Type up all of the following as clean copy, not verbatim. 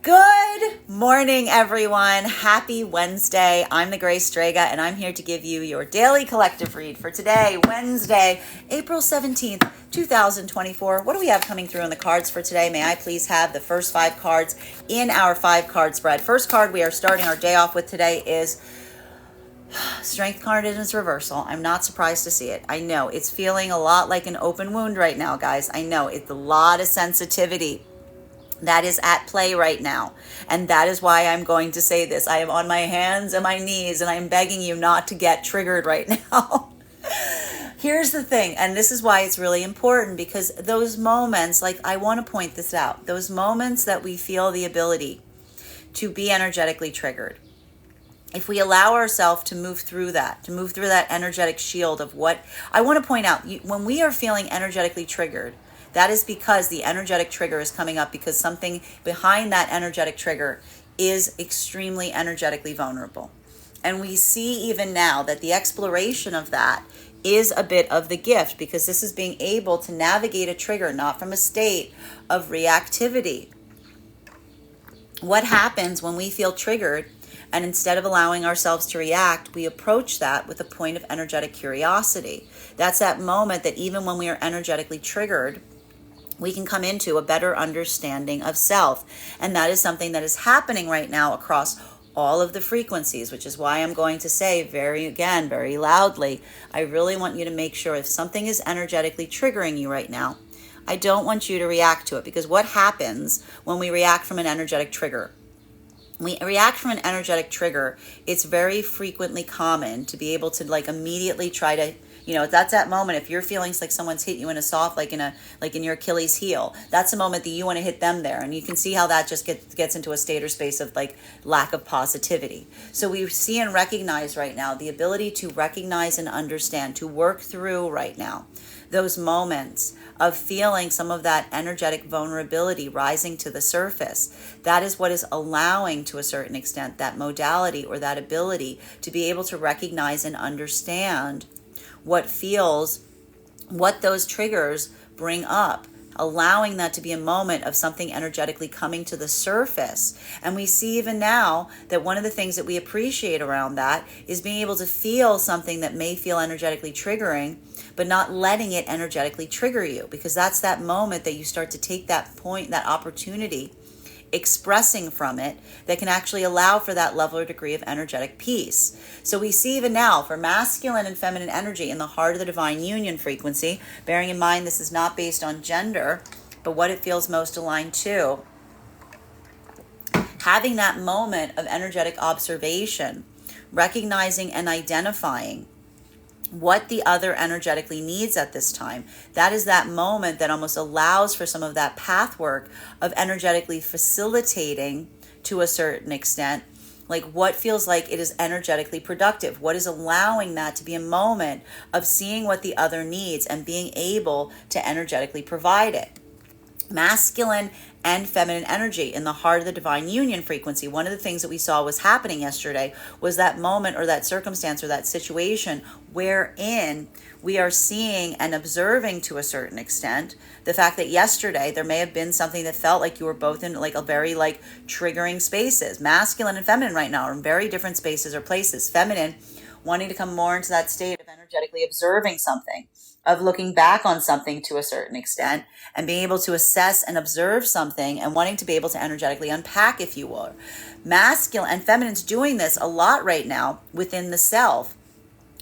Good morning, everyone. Happy Wednesday. I'm the Gray Strega, and I'm here to give you your daily collective read for today, Wednesday, April 17th, 2024. What do we have coming through in the cards for today? May I please have the first 5 cards in our 5-card spread? First card we are starting our day off with today is Strength card in its reversal. I'm not surprised to see it. I know it's feeling a lot like an open wound right now, guys. I know it's a lot of sensitivity that is at play right now. And that is why I'm going to say this. I am on my hands and my knees and I'm begging you not to get triggered right now. Here's the thing, and this is why it's really important, because those moments, like I want to point this out, those moments that we feel the ability to be energetically triggered, if we allow ourselves to move through that, energetic shield of what I want to point out, when we are feeling energetically triggered, that is because the energetic trigger is coming up because something behind that energetic trigger is extremely energetically vulnerable. And we see even now that the exploration of that is a bit of the gift, because this is being able to navigate a trigger, not from a state of reactivity. What happens when we feel triggered, and instead of allowing ourselves to react, we approach that with a point of energetic curiosity? That's that moment that even when we are energetically triggered, we can come into a better understanding of self. And that is something that is happening right now across all of the frequencies, which is why I'm going to say very loudly, I really want you to make sure if something is energetically triggering you right now, I don't want you to react to it. Because what happens when we react from an energetic trigger? It's very frequently common to be able to immediately try to, that's that moment. If you're feeling like someone's hit you in a soft, like in your Achilles heel, that's a moment that you want to hit them there. And you can see how that just gets into a state or space of lack of positivity. So we see and recognize right now the ability to recognize and understand, to work through right now those moments of feeling some of that energetic vulnerability rising to the surface. That is what is allowing, to a certain extent, that modality or that ability to be able to recognize and understand what those triggers bring up, allowing that to be a moment of something energetically coming to the surface. And we see even now that one of the things that we appreciate around that is being able to feel something that may feel energetically triggering, but not letting it energetically trigger you, because that's that moment that you start to take that point, that opportunity, expressing from it, that can actually allow for that level or degree of energetic peace. So we see even now for masculine and feminine energy in the heart of the divine union frequency, bearing in mind this is not based on gender, but what it feels most aligned to, having that moment of energetic observation, recognizing and identifying what the other energetically needs at this time. That is that moment that almost allows for some of that path work of energetically facilitating, to a certain extent, like what feels like it is energetically productive. What is allowing that to be a moment of seeing what the other needs and being able to energetically provide it. Masculine and feminine energy in the heart of the divine union frequency. One of the things that we saw was happening yesterday was that moment or that circumstance or that situation wherein we are seeing and observing, to a certain extent, the fact that yesterday there may have been something that felt like you were both in a very triggering spaces. Masculine and feminine right now are in very different spaces or places. Feminine wanting to come more into that state of energetically observing something, of looking back on something to a certain extent and being able to assess and observe something and wanting to be able to energetically unpack, if you will. Masculine and feminine's doing this a lot right now within the self,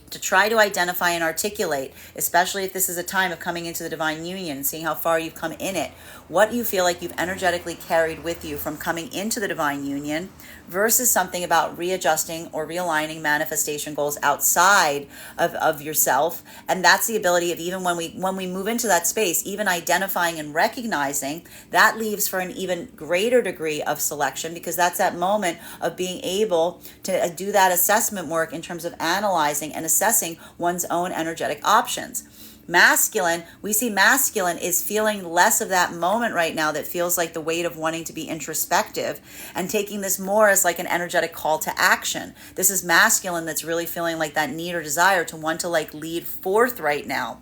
to try to identify and articulate, especially if this is a time of coming into the divine union and seeing how far you've come in it, what you feel like you've energetically carried with you from coming into the divine union versus something about readjusting or realigning manifestation goals outside of yourself. And that's the ability of, even when we move into that space, even identifying and recognizing, that leaves for an even greater degree of selection, because that's that moment of being able to do that assessment work in terms of analyzing and assessing one's own energetic options. Masculine, we see masculine is feeling less of that moment right now that feels like the weight of wanting to be introspective, and taking this more as like an energetic call to action. This is masculine that's really feeling like that need or desire to want to lead forth right now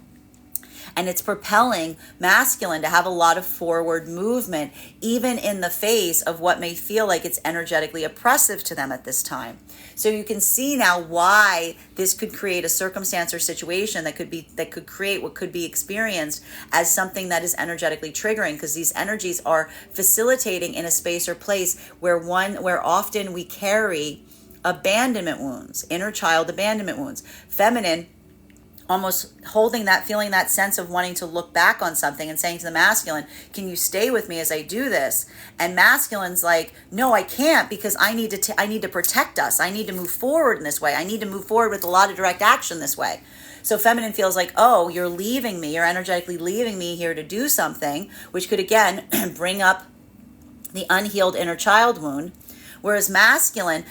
And it's propelling masculine to have a lot of forward movement, even in the face of what may feel like it's energetically oppressive to them at this time. So you can see now why this could create a circumstance or situation that could create what could be experienced as something that is energetically triggering, because these energies are facilitating in a space or place where often we carry abandonment wounds, inner child abandonment wounds. Feminine almost holding that, feeling that sense of wanting to look back on something and saying to the masculine, can you stay with me as I do this? And masculine's like, no, I can't, because I need to protect us. I need to move forward in this way. I need to move forward with a lot of direct action this way. So feminine feels like, oh, you're leaving me. You're energetically leaving me here to do something, which could again bring up the unhealed inner child wound. Whereas masculine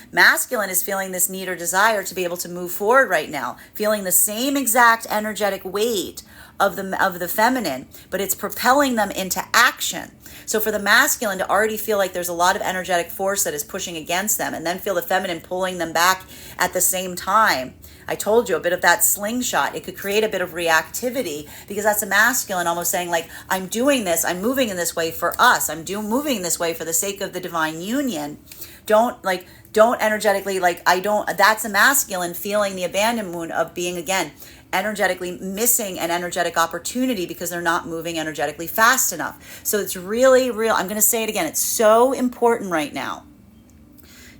is feeling this need or desire to be able to move forward right now, feeling the same exact energetic weight of the feminine, but it's propelling them into action. So for the masculine to already feel like there's a lot of energetic force that is pushing against them, and then feel the feminine pulling them back at the same time. I told you, a bit of that slingshot. It could create a bit of reactivity, because that's a masculine almost saying like, I'm doing this, I'm moving in this way for us. Moving this way for the sake of the divine union. Don't energetically, that's a masculine feeling the abandonment wound of being, again, energetically missing an energetic opportunity because they're not moving energetically fast enough. So it's really real. I'm going to say it again. It's so important right now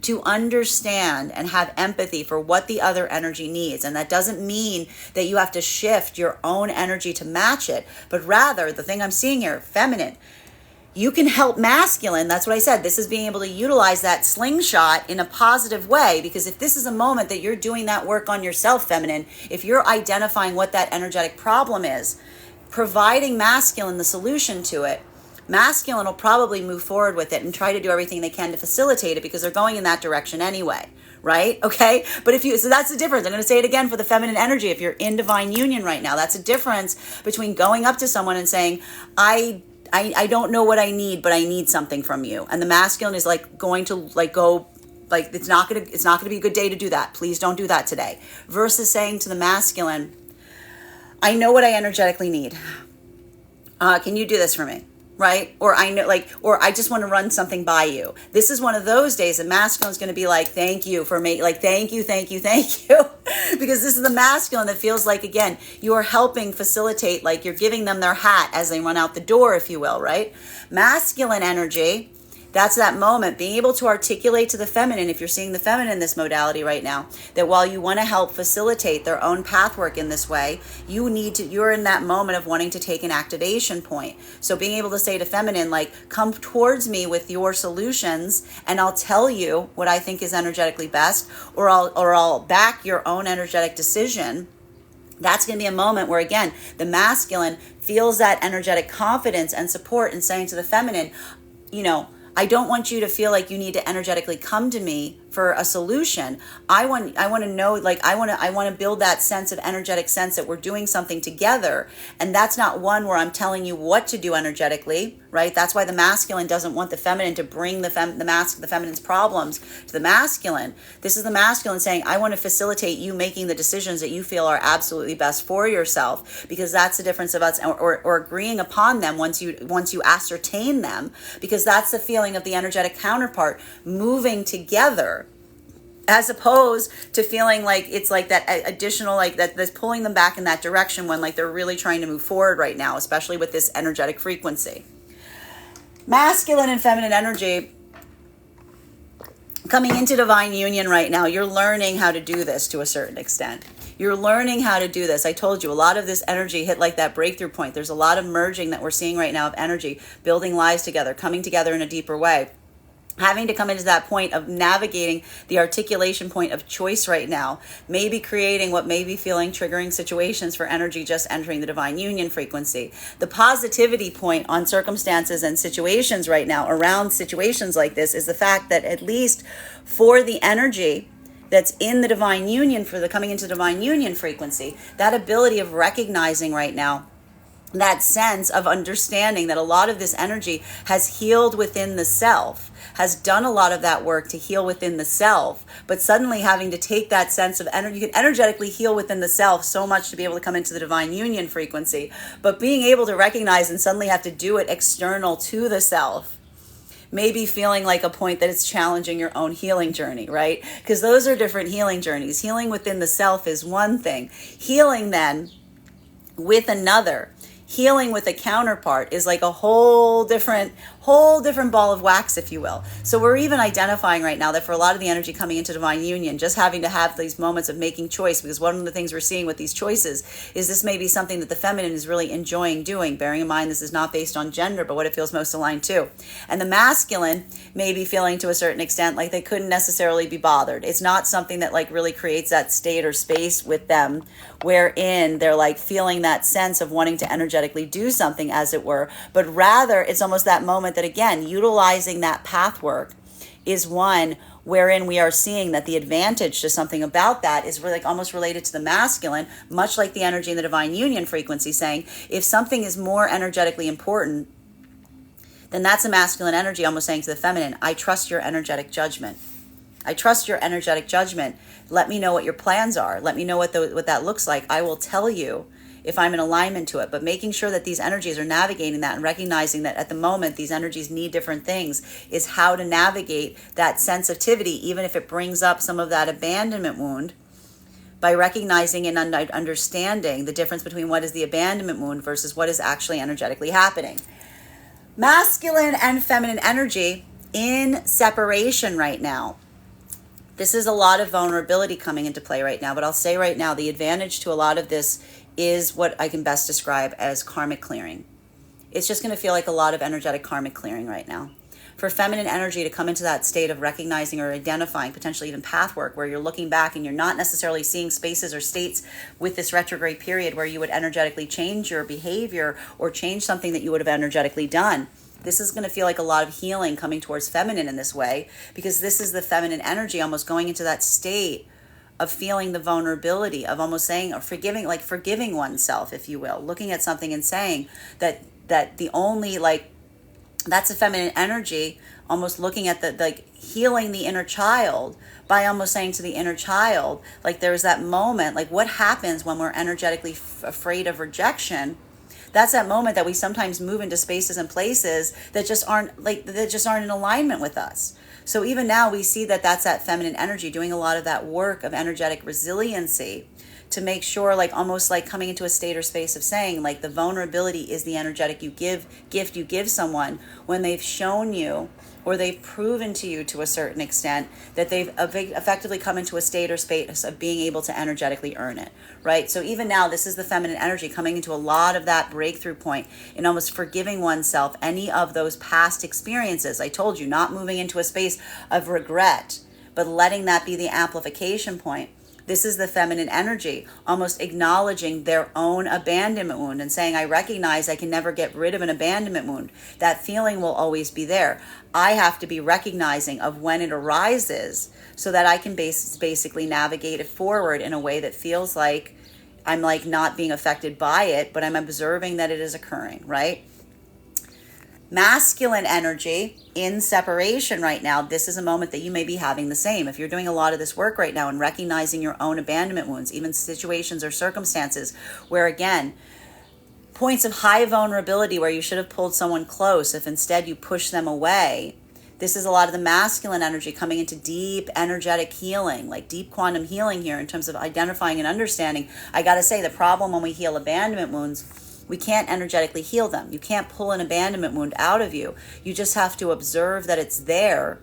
to understand and have empathy for what the other energy needs. And that doesn't mean that you have to shift your own energy to match it, but rather the thing I'm seeing here, feminine, you can help masculine. That's what I said. This is being able to utilize that slingshot in a positive way, because if this is a moment that you're doing that work on yourself, feminine, if you're identifying what that energetic problem is, providing masculine the solution to it, masculine will probably move forward with it and try to do everything they can to facilitate it, because they're going in that direction anyway, right? Okay. But so that's the difference. I'm going to say it again for the feminine energy. If you're in divine union right now, that's a difference between going up to someone and saying, I don't know what I need, but I need something from you. And the masculine is like going to go, like, it's not going to be a good day to do that. Please don't do that today. Versus saying to the masculine, I know what I energetically need. Can you do this for me? Right? Or I know, or I just want to run something by you. This is one of those days that masculine is going to be like, thank you for me. Like, thank you. Because this is the masculine that feels like, again, you are helping facilitate, like you're giving them their hat as they run out the door, if you will, right? Masculine energy, that's that moment, being able to articulate to the feminine, if you're seeing the feminine in this modality right now, that while you want to help facilitate their own pathwork in this way, you're in that moment of wanting to take an activation point. So being able to say to feminine, like, come towards me with your solutions and I'll tell you what I think is energetically best, or I'll back your own energetic decision. That's going to be a moment where, again, the masculine feels that energetic confidence and support in saying to the feminine, I don't want you to feel like you need to energetically come to me for a solution. I want to know, I want to build that sense of energetic sense that we're doing something together. And that's not one where I'm telling you what to do energetically, right? That's why the masculine doesn't want the feminine to bring the feminine's problems to the masculine. This is the masculine saying, I want to facilitate you making the decisions that you feel are absolutely best for yourself, because that's the difference of us, or agreeing upon them once you ascertain them, because that's the feeling of the energetic counterpart moving together, as opposed to feeling like it's like that additional, like that's pulling them back in that direction when like they're really trying to move forward right now, especially with this energetic frequency. Masculine and feminine energy coming into divine union right now, you're learning how to do this to a certain extent. You're learning how to do this. I told you, a lot of this energy hit like that breakthrough point. There's a lot of merging that we're seeing right now of energy, building lives together, coming together in a deeper way. Having to come into that point of navigating the articulation point of choice right now, maybe creating what may be feeling triggering situations for energy just entering the divine union frequency. The positivity point on circumstances and situations right now around situations like this is the fact that, at least for the energy that's in the divine union, for the coming into divine union frequency, that ability of recognizing right now that sense of understanding that a lot of this energy has healed within the self, has done a lot of that work to heal within the self, but suddenly having to take that sense of energy, you can energetically heal within the self so much to be able to come into the divine union frequency, but being able to recognize and suddenly have to do it external to the self, maybe feeling like a point that it's challenging your own healing journey, right? Because those are different healing journeys. Healing within the self is one thing. Healing then with another, healing with a counterpart is like a whole different ball of wax, if you will. So we're even identifying right now that for a lot of the energy coming into divine union, just having to have these moments of making choice, because one of the things we're seeing with these choices is this may be something that the feminine is really enjoying doing, bearing in mind this is not based on gender, but what it feels most aligned to. And the masculine may be feeling to a certain extent like they couldn't necessarily be bothered. It's not something that like really creates that state or space with them wherein they're like feeling that sense of wanting to energetically do something, as it were, but rather it's almost that moment that, again, utilizing that path work is one wherein we are seeing that the advantage to something about that is really like almost related to the masculine, much like the energy in the divine union frequency, saying if something is more energetically important, then that's a masculine energy almost saying to the feminine, I trust your energetic judgment. I trust your energetic judgment. Let me know what your plans are. Let me know what that looks like. I will tell you if I'm in alignment to it. But making sure that these energies are navigating that and recognizing that at the moment these energies need different things is how to navigate that sensitivity, even if it brings up some of that abandonment wound, by recognizing and understanding the difference between what is the abandonment wound versus what is actually energetically happening. Masculine and feminine energy in separation right now. This is a lot of vulnerability coming into play right now, but I'll say right now, the advantage to a lot of this is what I can best describe as karmic clearing. It's just going to feel like a lot of energetic karmic clearing right now. For feminine energy to come into that state of recognizing or identifying, potentially even path work, where you're looking back and you're not necessarily seeing spaces or states with this retrograde period where you would energetically change your behavior or change something that you would have energetically done. This is going to feel like a lot of healing coming towards feminine in this way, because this is the feminine energy almost going into that state of feeling the vulnerability of almost saying or forgiving oneself, if you will, looking at something and saying that the only that's a feminine energy, almost looking at the healing the inner child by almost saying to the inner child, like there's that moment, like what happens when we're energetically afraid of rejection. That's that moment that we sometimes move into spaces and places that just aren't in alignment with us. So even now we see that that's that feminine energy doing a lot of that work of energetic resiliency to make sure, like almost like coming into a state or space of saying like the vulnerability is the energetic gift you give someone when they've shown you or they've proven to you to a certain extent that they've effectively come into a state or space of being able to energetically earn it, right? So even now, this is the feminine energy coming into a lot of that breakthrough point in almost forgiving oneself any of those past experiences. I told you, not moving into a space of regret, but letting that be the amplification point. This is the feminine energy, almost acknowledging their own abandonment wound and saying, I recognize I can never get rid of an abandonment wound. That feeling will always be there. I have to be recognizing of when it arises so that I can basically navigate it forward in a way that feels like I'm like not being affected by it, but I'm observing that it is occurring, right? Masculine energy in separation right now, this is a moment that you may be having the same. If you're doing a lot of this work right now and recognizing your own abandonment wounds, even situations or circumstances where, again, points of high vulnerability where you should have pulled someone close, if instead you push them away, this is a lot of the masculine energy coming into deep energetic healing, like deep quantum healing here in terms of identifying and understanding. I got to say, the problem when we heal abandonment wounds, we can't energetically heal them. You can't pull an abandonment wound out of you. You just have to observe that it's there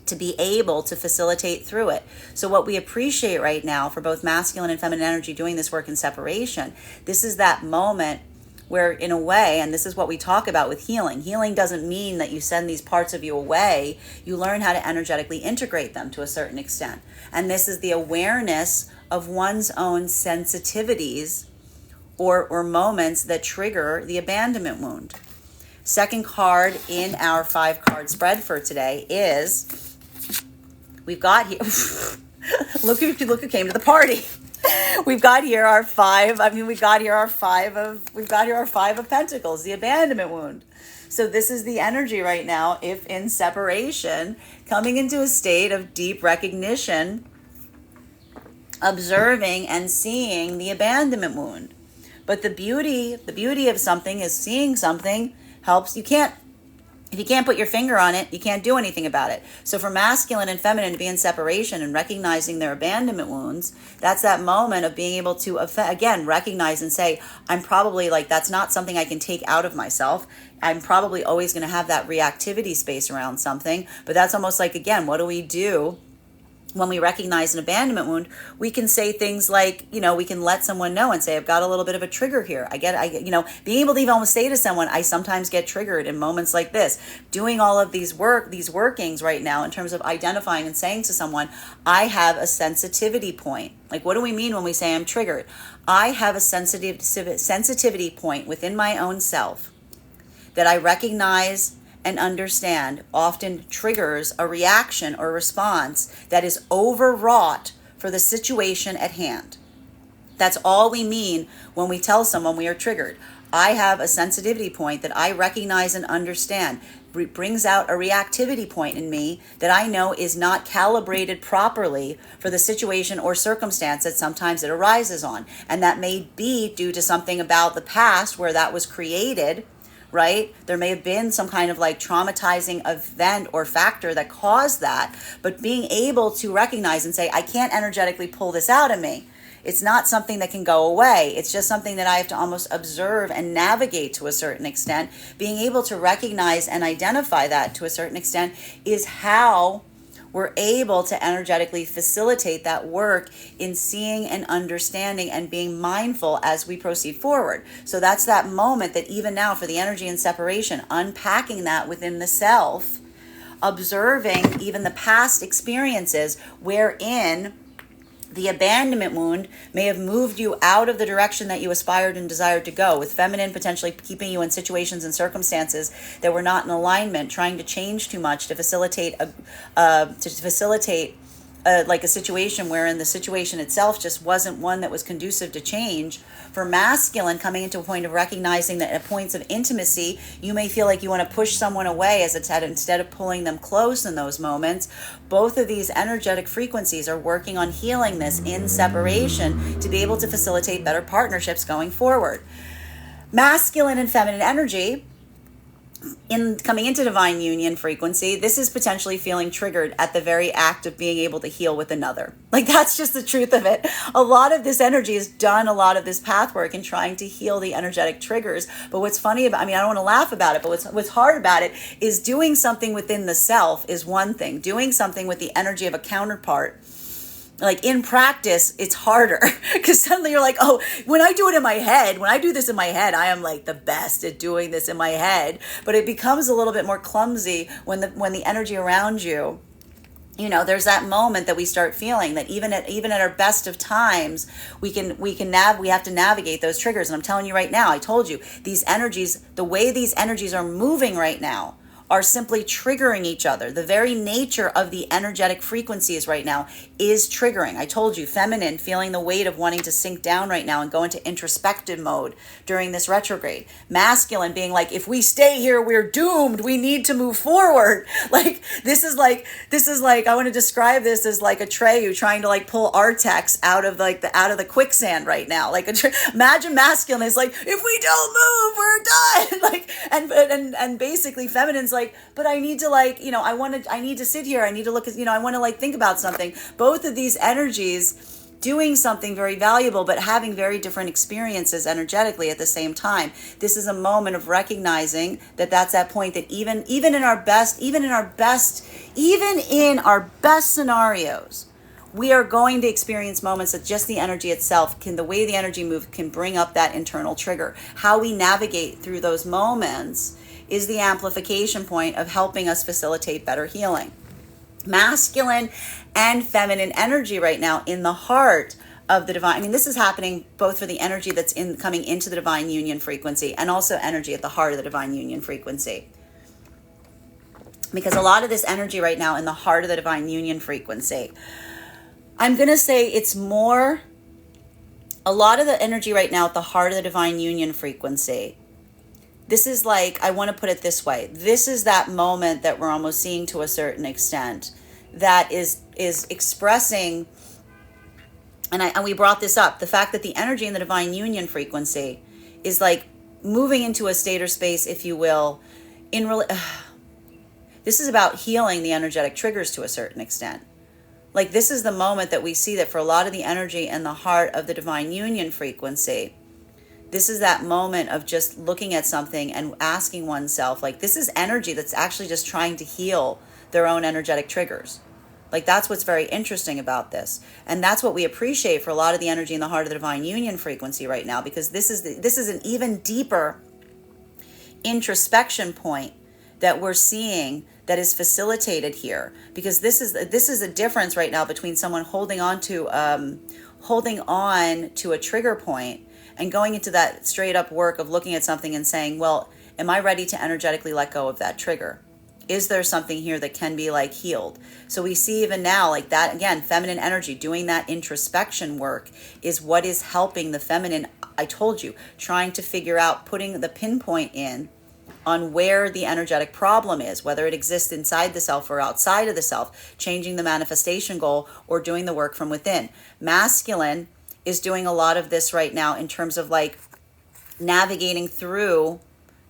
to be able to facilitate through it. So what we appreciate right now for both masculine and feminine energy doing this work in separation, this is that moment where, in a way, and this is what we talk about with healing. Healing doesn't mean that you send these parts of you away. You learn how to energetically integrate them to a certain extent. And this is the awareness of one's own sensitivities or moments that trigger the abandonment wound. Second card in our 5-card spread for today is, we've got here, look who came to the party. We've got here our five. I mean, we've got here our five of pentacles, the abandonment wound. So this is the energy right now, if in separation, coming into a state of deep recognition, observing and seeing the abandonment wound. But the beauty of something is seeing something helps. If you can't put your finger on it, you can't do anything about it. So for masculine and feminine to be in separation and recognizing their abandonment wounds, that's that moment of being able to, again, recognize and say, I'm probably like, that's not something I can take out of myself. I'm probably always going to have that reactivity space around something. But that's almost like, again, what do we do? When we recognize an abandonment wound, we can say things like, we can let someone know and say, I've got a little bit of a trigger here. Being able to even almost say to someone, I sometimes get triggered in moments like this. Doing all of these workings right now in terms of identifying and saying to someone, I have a sensitivity point. Like, what do we mean when we say I'm triggered? I have a sensitivity point within my own self that I recognize and understand often triggers a reaction or response that is overwrought for the situation at hand. That's all we mean when we tell someone we are triggered. I have a sensitivity point that I recognize and understand. It brings out a reactivity point in me that I know is not calibrated properly for the situation or circumstance that sometimes it arises on. And that may be due to something about the past where that was created, right? There may have been some kind of like traumatizing event or factor that caused that, but being able to recognize and say, I can't energetically pull this out of me. It's not something that can go away. It's just something that I have to almost observe and navigate to a certain extent. Being able to recognize and identify that to a certain extent is how we're able to energetically facilitate that work in seeing and understanding and being mindful as we proceed forward. So that's that moment that even now for the energy and separation, unpacking that within the self, observing even the past experiences wherein the abandonment wound may have moved you out of the direction that you aspired and desired to go, with feminine potentially keeping you in situations and circumstances that were not in alignment, trying to change too much to facilitate like a situation wherein the situation itself just wasn't one that was conducive to change. For masculine, coming into a point of recognizing that at points of intimacy, you may feel like you want to push someone away instead of pulling them close in those moments. Both of these energetic frequencies are working on healing this in separation to be able to facilitate better partnerships going forward. Masculine and feminine energy, in coming into divine union frequency, this is potentially feeling triggered at the very act of being able to heal with another. Like, that's just the truth of it. A lot of this energy has done a lot of this path work in trying to heal the energetic triggers. But what's funny about, I don't want to laugh about it, but what's hard about it is doing something within the self is one thing. Doing something with the energy of a counterpart, like in practice, it's harder because suddenly you're like, oh, when I do this in my head, I am like the best at doing this in my head. But it becomes a little bit more clumsy when the energy around you, there's that moment that we start feeling that even at our best of times, we have to navigate those triggers. And I'm telling you right now, I told you, these energies, the way these energies are moving right now, are simply triggering each other. The very nature of the energetic frequencies right now is triggering. I told you, feminine, feeling the weight of wanting to sink down right now and go into introspective mode during this retrograde. Masculine being like, if we stay here, we're doomed. We need to move forward. This is like, I want to describe this as like a Atreyu trying to like pull Artex out of the quicksand right now. Imagine masculine is like, if we don't move, we're done. And basically feminine's like, but I need to I need to sit here. I need to look at, I want to think about something. Both of these energies doing something very valuable, but having very different experiences energetically at the same time. This is a moment of recognizing that that's that point that even in our best scenarios, we are going to experience moments that just the energy itself the way the energy moves can bring up that internal trigger. How we navigate through those moments is the amplification point of helping us facilitate better healing. Masculine and feminine energy right now in the heart of the divine. This is happening both for the energy that's coming into the divine union frequency and also energy at the heart of the divine union frequency. Because a lot of this energy right now in the heart of the divine union frequency, I'm going to say it's more A lot of the energy right now at the heart of the divine union frequency, this is like, I want to put it this way. This is that moment that we're almost seeing to a certain extent that is expressing, and we brought this up, the fact that the energy in the divine union frequency is like moving into a state or space, if you will, this is about healing the energetic triggers to a certain extent. Like, this is the moment that we see that for a lot of the energy in the heart of the divine union frequency, this is that moment of just looking at something and asking oneself, like, this is energy that's actually just trying to heal their own energetic triggers. Like, that's what's very interesting about this. And that's what we appreciate for a lot of the energy in the heart of the divine union frequency right now, because this is an even deeper introspection point that we're seeing that is facilitated here, because this is a difference right now between someone holding on to a trigger point and going into that straight up work of looking at something and saying, well, am I ready to energetically let go of that trigger? Is there something here that can be like healed? So we see even now, like that, again, feminine energy, doing that introspection work is what is helping the feminine, I told you, trying to figure out, putting the pinpoint in on where the energetic problem is, whether it exists inside the self or outside of the self, changing the manifestation goal or doing the work from within. Masculine is doing a lot of this right now in terms of like navigating through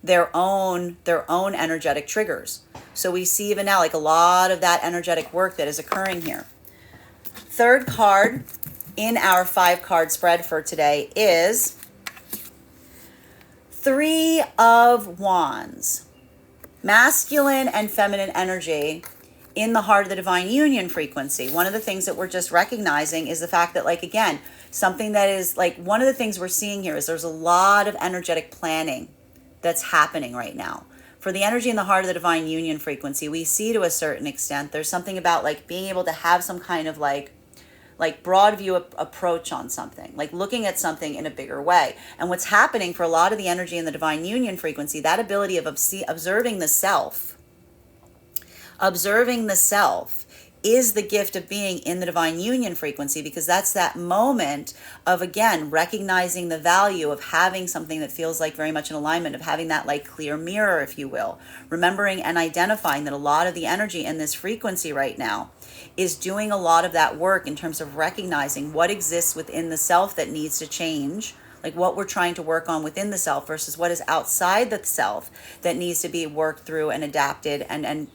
their own energetic triggers. So we see even now like a lot of that energetic work that is occurring here. Third card in our 5-card spread for today is 3 of Wands. Masculine and feminine energy in the heart of the divine union frequency. One of the things that we're just recognizing is the fact that, like, again, something that is like, one of the things we're seeing here is there's a lot of energetic planning that's happening right now. For the energy in the heart of the divine union frequency, we see to a certain extent, there's something about like being able to have some kind of like broad view approach on something, like looking at something in a bigger way. And what's happening for a lot of the energy in the divine union frequency, that ability of observing the self is the gift of being in the divine union frequency, because that's that moment of, again, recognizing the value of having something that feels like very much in alignment, of having that like clear mirror, if you will, remembering and identifying that a lot of the energy in this frequency right now is doing a lot of that work in terms of recognizing what exists within the self that needs to change, like what we're trying to work on within the self versus what is outside the self that needs to be worked through and adapted and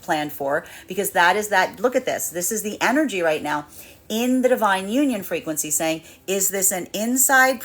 planned for. Because that is that, look at this is the energy right now in the divine union frequency saying, is this an inside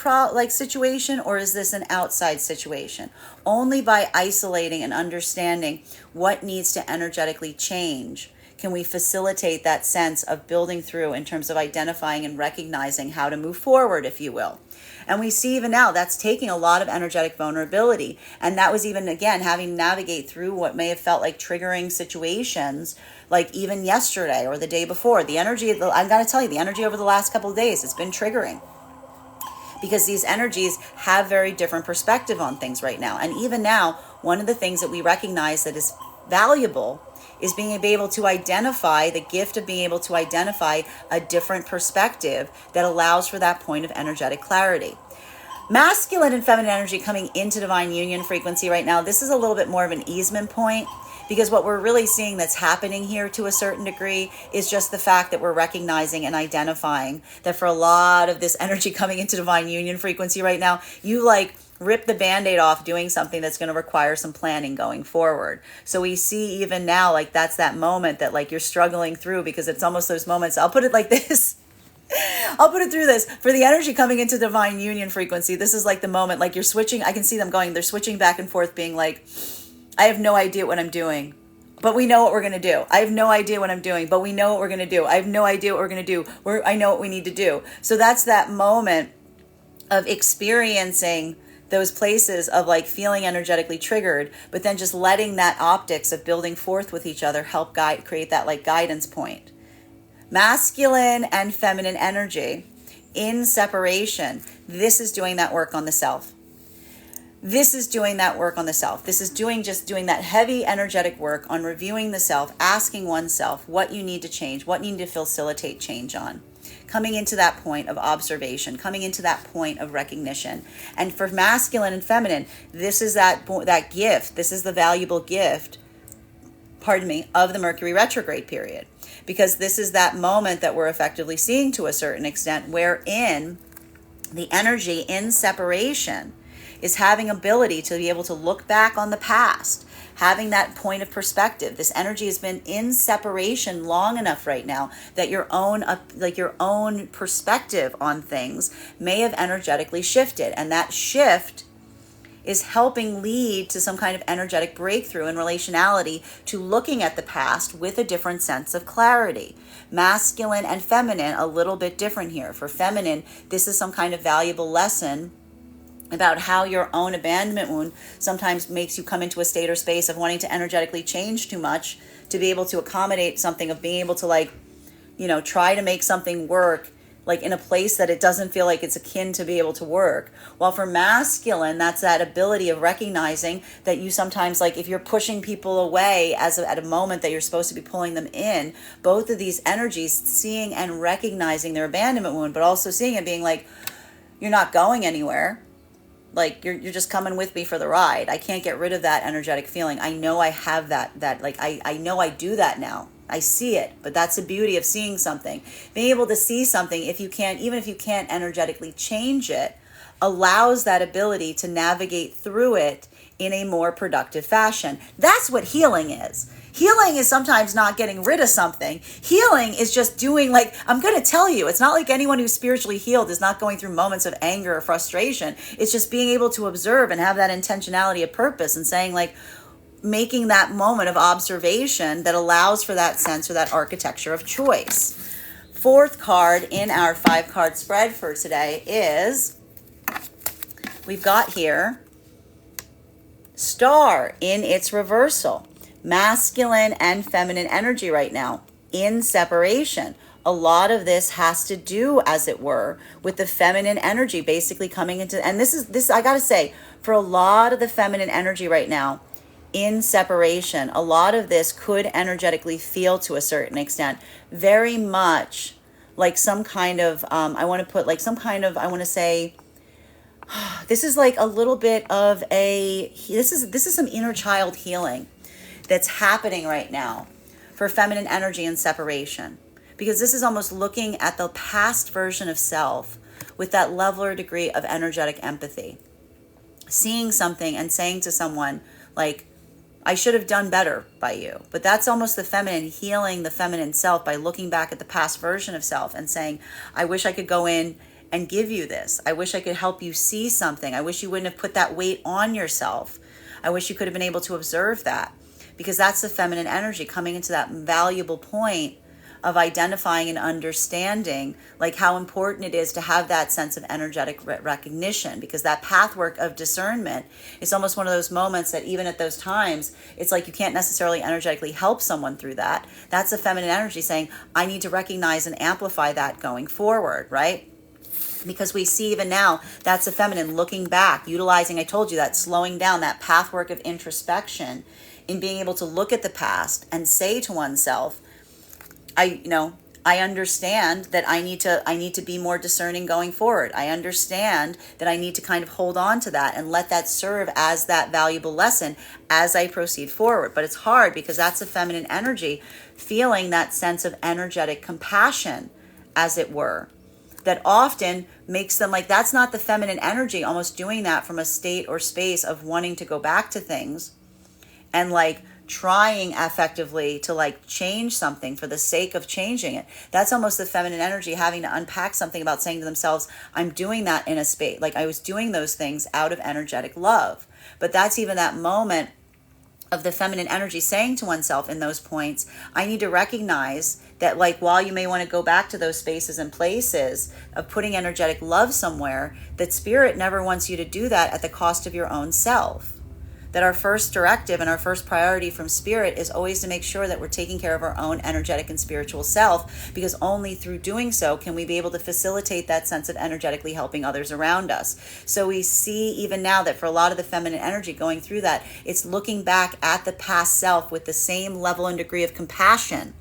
situation or is this an outside situation? Only by isolating and understanding what needs to energetically change can we facilitate that sense of building through in terms of identifying and recognizing how to move forward, if you will. And we see even now that's taking a lot of energetic vulnerability. And that was even, again, having to navigate through what may have felt like triggering situations, like even yesterday or the day before. The energy, I've got to tell you, the energy over the last couple of days, it's been triggering. Because these energies have very different perspective on things right now. And even now, one of the things that we recognize that is valuable is being able to identify, the gift of being able to identify a different perspective that allows for that point of energetic clarity. Masculine and feminine energy coming into divine union frequency right now, this is a little bit more of an easement point, because what we're really seeing that's happening here to a certain degree is just the fact that we're recognizing and identifying that for a lot of this energy coming into divine union frequency right now, you like rip the Band-Aid off doing something that's going to require some planning going forward. So we see even now, like that's that moment that like you're struggling through, because it's almost those moments. I'll put it like this. I'll put it through this. For the energy coming into divine union frequency, this is like the moment, like you're switching. I can see them going, they're switching back and forth being like, I have no idea what I'm doing, but we know what we're going to do. I have no idea what I'm doing, but we know what we're going to do. I have no idea what we're going to do. I know what we need to do. So that's that moment of experiencing those places of like feeling energetically triggered, but then just letting that optics of building forth with each other help guide, create that like guidance point. Masculine and feminine energy in separation. This is doing that work on the self. This is doing that work on the self. This is doing that heavy energetic work on reviewing the self, asking oneself what you need to change, what you need to facilitate change on. coming into that point of observation, coming into that point of recognition. And for masculine and feminine, this is that gift. This is the valuable gift, of the Mercury retrograde period. Because this is that moment that we're effectively seeing to a certain extent, wherein the energy in separation is having ability to be able to look back on the past, having that point of perspective. This energy has been in separation long enough right now that your own perspective on things may have energetically shifted, and that shift is helping lead to some kind of energetic breakthrough in relationality to looking at the past with a different sense of clarity. Masculine and feminine, a little bit different here. For feminine, this is some kind of valuable lesson about how your own abandonment wound sometimes makes you come into a state or space of wanting to energetically change too much to be able to accommodate something, of being able to try to make something work in a place that it doesn't feel like it's akin to be able to work. While for masculine, that's that ability of recognizing that you sometimes, if you're pushing people away at a moment that you're supposed to be pulling them in, both of these energies, seeing and recognizing their abandonment wound, but also seeing it being you're not going anywhere. You're just coming with me for the ride. I can't get rid of that energetic feeling. I know I have that I know I do that now. I see it, but that's the beauty of seeing something. Being able to see something, even if you can't energetically change it, allows that ability to navigate through it in a more productive fashion. That's what healing is. Healing is sometimes not getting rid of something. Healing is just doing, I'm going to tell you, it's not like anyone who's spiritually healed is not going through moments of anger or frustration. It's just being able to observe and have that intentionality of purpose and saying, making that moment of observation that allows for that sense or that architecture of choice. Fourth card in our 5-card spread for today is, we've got here Star in its reversal. Masculine and feminine energy right now in separation. A lot of this has to do, as it were, with the feminine energy basically coming into, and this I gotta say, for a lot of the feminine energy right now in separation, a lot of this could energetically feel to a certain extent very much like some kind of I want to say this is a little bit of this is some inner child healing that's happening right now for feminine energy and separation, because this is almost looking at the past version of self with that level or degree of energetic empathy, seeing something and saying to someone I should have done better by you. But that's almost the feminine healing the feminine self by looking back at the past version of self and saying, I wish I could go in and give you this. I wish I could help you see something. I wish you wouldn't have put that weight on yourself. I wish you could have been able to observe that, because that's the feminine energy coming into that valuable point of identifying and understanding how important it is to have that sense of energetic recognition, because that pathwork of discernment is almost one of those moments that even at those times, it's you can't necessarily energetically help someone through that. That's the feminine energy saying, I need to recognize and amplify that going forward, right? Because we see even now, that's the feminine looking back, utilizing, I told you, that slowing down, that pathwork of introspection in being able to look at the past and say to oneself, I understand that I need to be more discerning going forward. I understand that I need to kind of hold on to that and let that serve as that valuable lesson as I proceed forward. But it's hard because that's a feminine energy feeling that sense of energetic compassion, as it were, that often makes them that's not the feminine energy almost doing that from a state or space of wanting to go back to things and trying effectively to change something for the sake of changing it. That's almost the feminine energy having to unpack something about saying to themselves, I'm doing that in a space, I was doing those things out of energetic love. But that's even that moment of the feminine energy saying to oneself in those points, I need to recognize that while you may want to go back to those spaces and places of putting energetic love somewhere, that spirit never wants you to do that at the cost of your own self. That our first directive and our first priority from spirit is always to make sure that we're taking care of our own energetic and spiritual self, because only through doing so can we be able to facilitate that sense of energetically helping others around us. So we see even now that for a lot of the feminine energy going through that, it's looking back at the past self with the same level and degree of compassion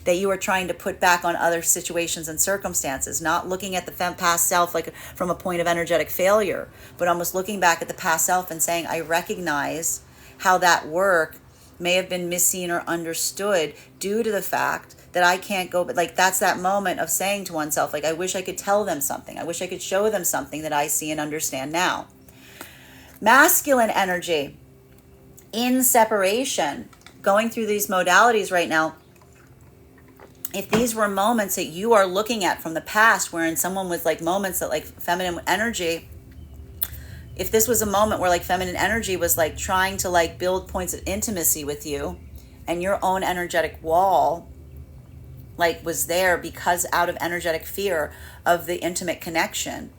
that you are trying to put back on other situations and circumstances, not looking at the past self like from a point of energetic failure, but almost looking back at the past self and saying, I recognize how that work may have been misseen or understood due to the fact that I can't go, but like that's that moment of saying to oneself, like, I wish I could tell them something. I wish I could show them something that I see and understand now. Masculine energy in separation, going through these modalities right now. If these were moments that you are looking at from the past, wherein someone with like moments that like feminine energy, if this was a moment where like feminine energy was like trying to like build points of intimacy with you, and your own energetic wall like was there because out of energetic fear of the intimate connection.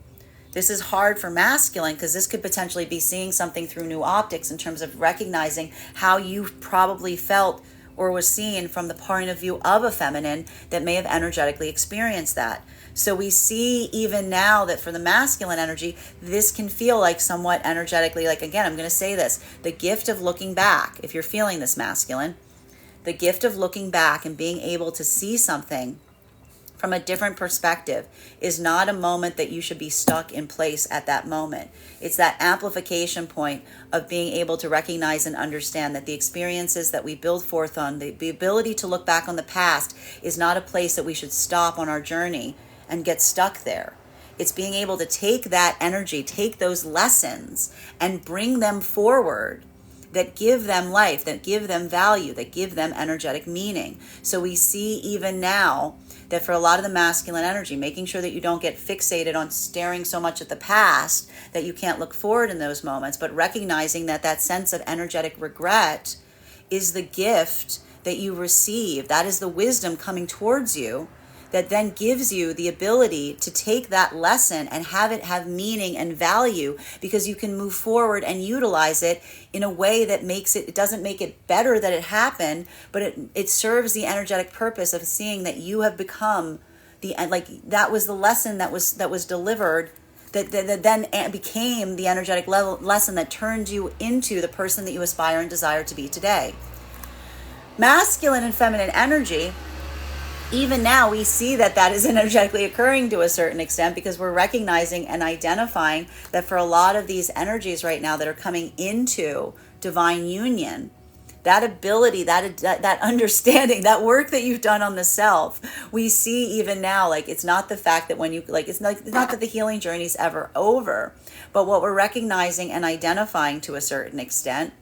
This is hard for masculine because this could potentially be seeing something through new optics in terms of recognizing how you probably felt or was seen from the point of view of a feminine that may have energetically experienced that. So we see even now that for the masculine energy, this can feel like somewhat energetically, like, again, I'm going to say this, the gift of looking back, if you're feeling this masculine, the gift of looking back and being able to see something from a different perspective is not a moment that you should be stuck in place at that moment. It's that amplification point of being able to recognize and understand that the experiences that we build forth on, the ability to look back on the past is not a place that we should stop on our journey and get stuck there. It's being able to take that energy, take those lessons and bring them forward that give them life, that give them value, that give them energetic meaning. So we see even now that for a lot of the masculine energy, making sure that you don't get fixated on staring so much at the past that you can't look forward in those moments, but recognizing that that sense of energetic regret is the gift that you receive. That is the wisdom coming towards you that then gives you the ability to take that lesson and have it have meaning and value, because you can move forward and utilize it in a way that makes it, it doesn't make it better that it happened, but it serves the energetic purpose of seeing that you have become the, like that was the lesson that was delivered that then became the energetic lesson that turned you into the person that you aspire and desire to be today. Masculine and feminine energy, even now we see that that is energetically occurring to a certain extent, because we're recognizing and identifying that for a lot of these energies right now that are coming into divine union, that ability, that understanding, that work that you've done on the self, we see even now, like it's not the fact that when you, like it's not that the healing journey is ever over, but what we're recognizing and identifying to a certain extent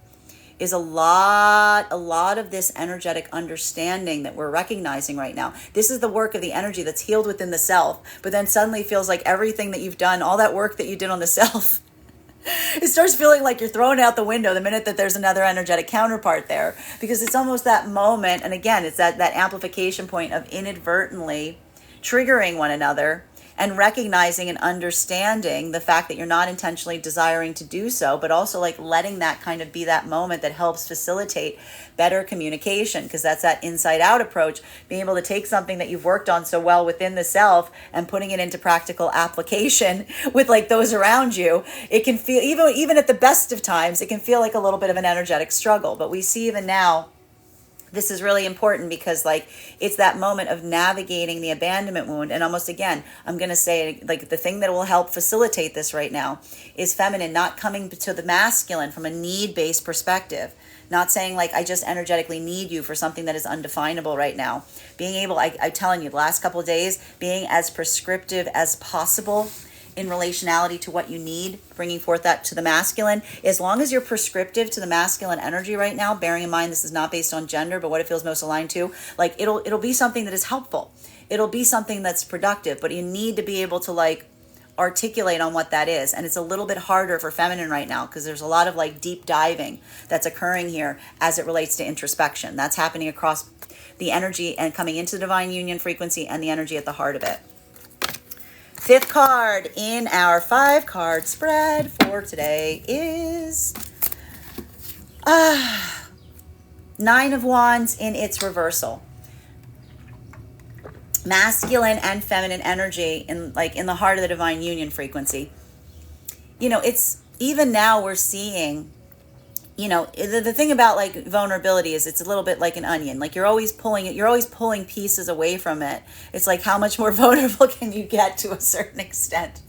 is a lot of this energetic understanding that we're recognizing right now. This is the work of the energy that's healed within the self, but then suddenly feels like everything that you've done, all that work that you did on the self, it starts feeling like you're throwing out the window the minute that there's another energetic counterpart there, because it's almost that moment. And again, it's that amplification point of inadvertently triggering one another and recognizing and understanding the fact that you're not intentionally desiring to do so, but also like letting that kind of be that moment that helps facilitate better communication, because that's that inside out approach, being able to take something that you've worked on so well within the self and putting it into practical application with like those around you. It can feel, even at the best of times, it can feel like a little bit of an energetic struggle. But we see even now, this is really important because like it's that moment of navigating the abandonment wound. And almost again, I'm going to say like the thing that will help facilitate this right now is feminine not coming to the masculine from a need-based perspective. Not saying like I just energetically need you for something that is undefinable right now. Being able, I'm telling you, the last couple of days, being as prescriptive as possible in relationality to what you need, bringing forth that to the masculine. As long as you're prescriptive to the masculine energy right now, bearing in mind this is not based on gender, but what it feels most aligned to, like it'll be something that is helpful. It'll be something that's productive, but you need to be able to like articulate on what that is. And it's a little bit harder for feminine right now because there's a lot of like deep diving that's occurring here as it relates to introspection. That's happening across the energy and coming into the divine union frequency and the energy at the heart of it. Fifth card in our 5-card spread for today is Nine of Wands in its reversal. Masculine and feminine energy in the heart of the divine union frequency. You know, it's even now we're seeing the thing about like vulnerability is it's a little bit like an onion. Like you're always pulling pieces away from it. It's like how much more vulnerable can you get to a certain extent?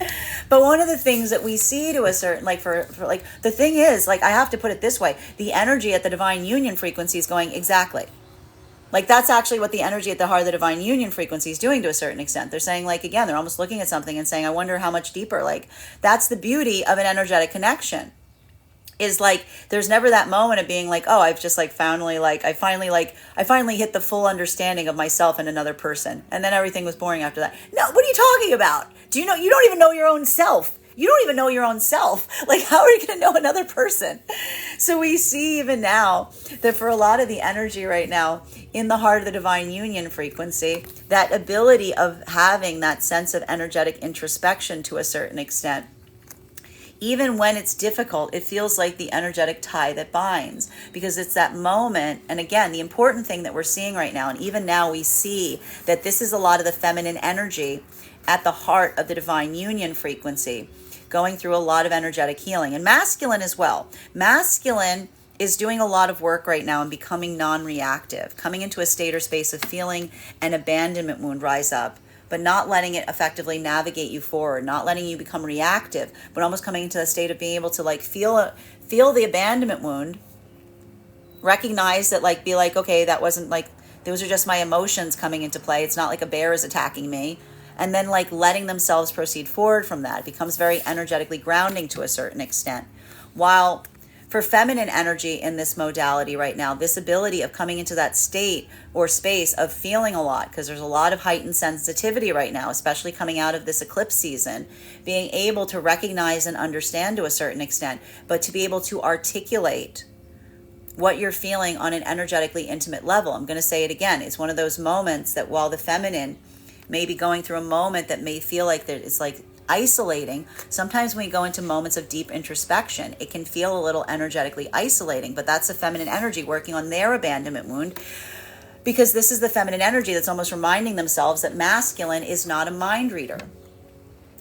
But one of the things that we see to a certain, like for like, the thing is, like, I have to put it this way, the energy at the divine union frequency is going exactly. Like that's actually what the energy at the heart of the divine union frequency is doing to a certain extent. They're saying, like, again, they're almost looking at something and saying, I wonder how much deeper. Like that's the beauty of an energetic connection. Is like there's never that moment of being like, oh, I've just like I finally hit the full understanding of myself and another person, and then everything was boring after that. No, what are you talking about? You don't even know your own self. You don't even know your own self. Like, how are you going to know another person? So we see even now that for a lot of the energy right now in the heart of the divine union frequency, that ability of having that sense of energetic introspection to a certain extent, even when it's difficult, it feels like the energetic tie that binds, because it's that moment. And again, the important thing that we're seeing right now, and even now we see that this is a lot of the feminine energy at the heart of the divine union frequency, going through a lot of energetic healing, and masculine as well. Masculine is doing a lot of work right now and becoming non-reactive, coming into a state or space of feeling an abandonment wound rise up, but not letting it effectively navigate you forward, not letting you become reactive, but almost coming into a state of being able to like feel the abandonment wound, recognize that, like, be like, okay, that wasn't like, those are just my emotions coming into play. It's not like a bear is attacking me. And then like letting themselves proceed forward from that. It becomes very energetically grounding to a certain extent. While for feminine energy in this modality right now, this ability of coming into that state or space of feeling a lot, because there's a lot of heightened sensitivity right now, especially coming out of this eclipse season, being able to recognize and understand to a certain extent, but to be able to articulate what you're feeling on an energetically intimate level. I'm going to say it again. It's one of those moments that while the feminine may be going through a moment that may feel like it's like isolating, sometimes when we go into moments of deep introspection, it can feel a little energetically isolating, but that's the feminine energy working on their abandonment wound, because this is the feminine energy that's almost reminding themselves that masculine is not a mind reader.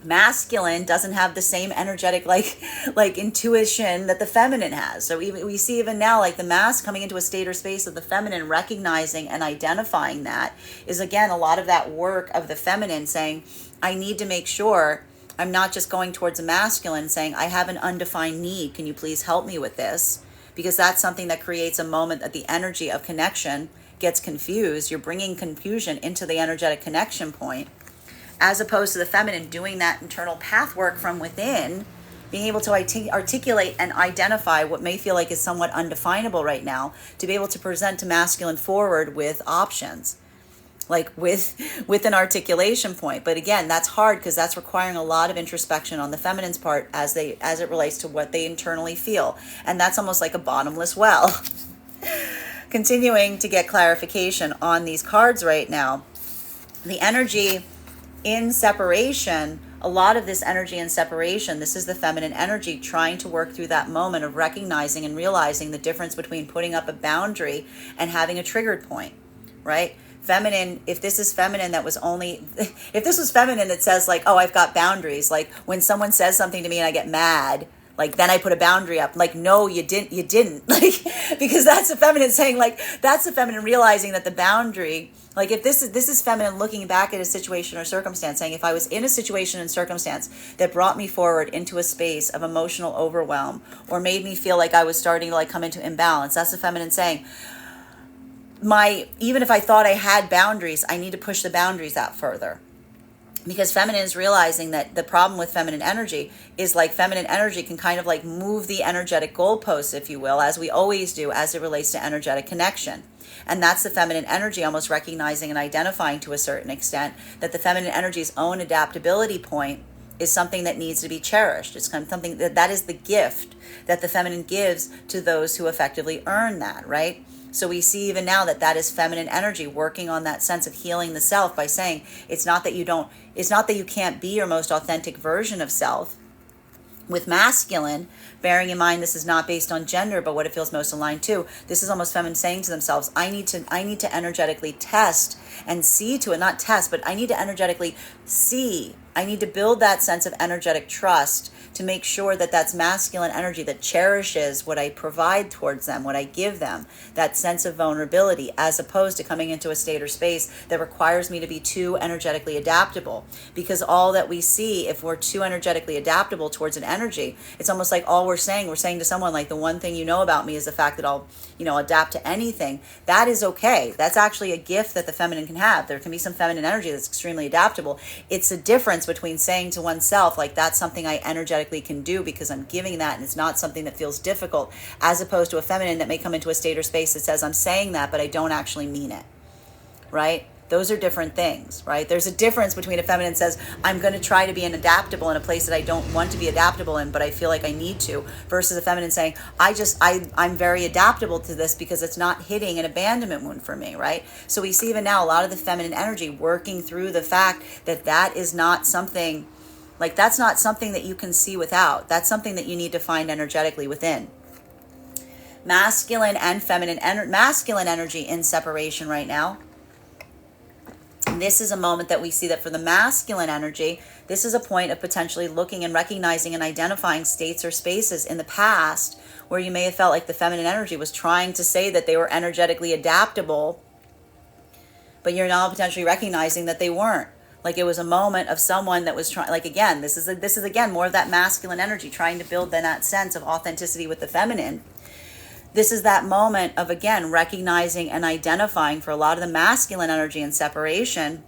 Masculine doesn't have the same energetic like intuition that the feminine has. So we see even now, like the mass coming into a state or space of the feminine, recognizing and identifying that is again a lot of that work of the feminine saying, I need to make sure I'm not just going towards a masculine saying, I have an undefined need, can you please help me with this? Because that's something that creates a moment that the energy of connection gets confused. You're bringing confusion into the energetic connection point, as opposed to the feminine doing that internal path work from within, being able to articulate and identify what may feel like is somewhat undefinable right now, to be able to present to masculine forward with options, like with an articulation point. But again, that's hard because that's requiring a lot of introspection on the feminine's part as it relates to what they internally feel. And that's almost like a bottomless well. Continuing to get clarification on these cards right now, the energy in separation, a lot of this energy in separation, this is the feminine energy trying to work through that moment of recognizing and realizing the difference between putting up a boundary and having a triggered point, right? Feminine, if this was feminine that says like, oh, I've got boundaries, like when someone says something to me and I get mad, like then I put a boundary up, like, no, you didn't, like, because that's the feminine saying, like, that's the feminine realizing that the boundary, like if this is feminine looking back at a situation or circumstance saying, if I was in a situation and circumstance that brought me forward into a space of emotional overwhelm or made me feel like I was starting to like come into imbalance, that's the feminine saying, even if I thought I had boundaries, I need to push the boundaries out further. Because feminine is realizing that the problem with feminine energy is like feminine energy can kind of like move the energetic goalposts, if you will, as we always do as it relates to energetic connection. And that's the feminine energy almost recognizing and identifying to a certain extent that the feminine energy's own adaptability point is something that needs to be cherished. It's kind of something that is the gift that the feminine gives to those who effectively earn that, right? So we see even now that is feminine energy working on that sense of healing the self by saying it's not that you can't be your most authentic version of self. With masculine, bearing in mind this is not based on gender, but what it feels most aligned to, this is almost feminine saying to themselves, I need to energetically test and see to it, not test, but I need to energetically see. I need to build that sense of energetic trust to make sure that that's masculine energy that cherishes what I provide towards them, what I give them, that sense of vulnerability, as opposed to coming into a state or space that requires me to be too energetically adaptable. Because all that we see, if we're too energetically adaptable towards an energy, it's almost like all we're saying to someone, like, the one thing you know about me is the fact that I'll adapt to anything. That is okay. That's actually a gift that the feminine can have. There can be some feminine energy that's extremely adaptable. It's a difference between saying to oneself, like, that's something I energetically can do because I'm giving that, and it's not something that feels difficult, as opposed to a feminine that may come into a state or space that says, I'm saying that, but I don't actually mean it, right? Those are different things, right? There's a difference between a feminine says, I'm going to try to be adaptable in a place that I don't want to be adaptable in, but I feel like I need to, versus a feminine saying, I'm very adaptable to this because it's not hitting an abandonment wound for me, right? So we see even now a lot of the feminine energy working through the fact that that is not something, like, that's not something that you can see without. That's something that you need to find energetically within. Masculine and feminine, masculine energy in separation right now. This is a moment that we see that for the masculine energy, this is a point of potentially looking and recognizing and identifying states or spaces in the past where you may have felt like the feminine energy was trying to say that they were energetically adaptable, but you're now potentially recognizing that they weren't. Like, it was a moment of someone that was trying, like, again, this is again more of that masculine energy trying to build then that sense of authenticity with the feminine. This is that moment of, again, recognizing and identifying for a lot of the masculine energy and separation,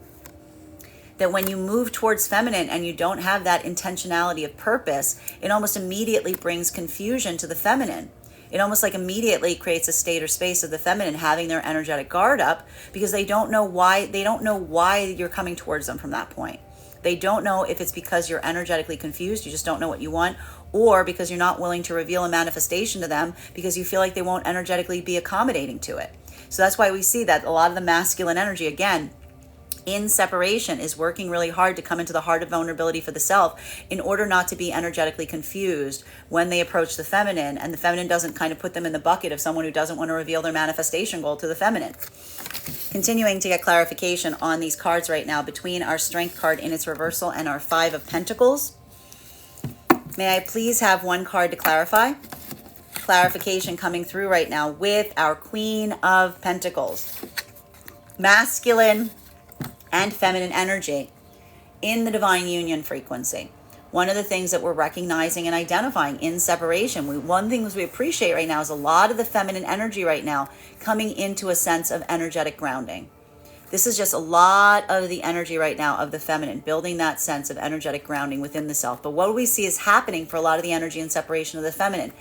that when you move towards feminine and you don't have that intentionality of purpose, it almost immediately brings confusion to the feminine. It almost like immediately creates a state or space of the feminine having their energetic guard up because they don't know why you're coming towards them from that point. They don't know if it's because you're energetically confused, you just don't know what you want, or because you're not willing to reveal a manifestation to them because you feel like they won't energetically be accommodating to it. So that's why we see that a lot of the masculine energy, again, in separation, is working really hard to come into the heart of vulnerability for the self in order not to be energetically confused when they approach the feminine, and the feminine doesn't kind of put them in the bucket of someone who doesn't want to reveal their manifestation goal to the feminine. Continuing to get clarification on these cards right now between our Strength card in its reversal and our Five of Pentacles. May I please have one card to clarify? Clarification coming through right now with our Queen of Pentacles. Masculine and feminine energy in the divine union frequency. One of the things that we're recognizing and identifying in separation, one thing we appreciate right now is a lot of the feminine energy right now coming into a sense of energetic grounding. This is just a lot of the energy right now of the feminine, building that sense of energetic grounding within the self. But what we see is happening for a lot of the energy and separation of the feminine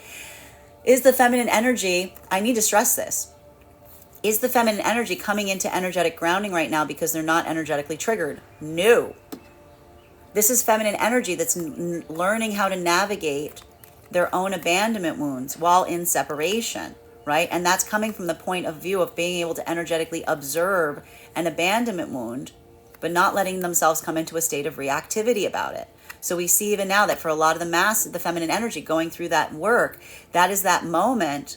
is the feminine energy, I need to stress this, is the feminine energy coming into energetic grounding right now because they're not energetically triggered? No. This is feminine energy that's learning how to navigate their own abandonment wounds while in separation, right? And that's coming from the point of view of being able to energetically observe an abandonment wound, but not letting themselves come into a state of reactivity about it. So we see even now that for a lot of the feminine energy going through that work, that is that moment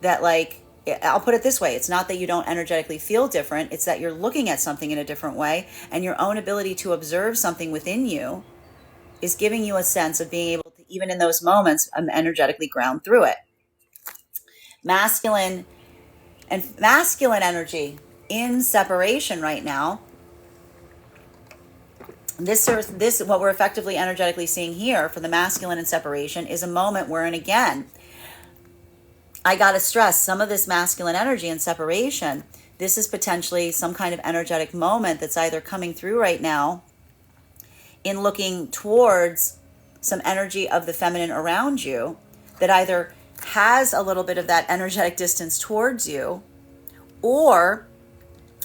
that, like, I'll put it this way. It's not that you don't energetically feel different. It's that you're looking at something in a different way, and your own ability to observe something within you is giving you a sense of being able to, even in those moments, energetically ground through it. Masculine energy in separation right now. This what we're effectively energetically seeing here for the masculine in separation is a moment wherein, again, I got to stress some of this masculine energy and separation. This is potentially some kind of energetic moment that's either coming through right now in looking towards some energy of the feminine around you that either has a little bit of that energetic distance towards you, or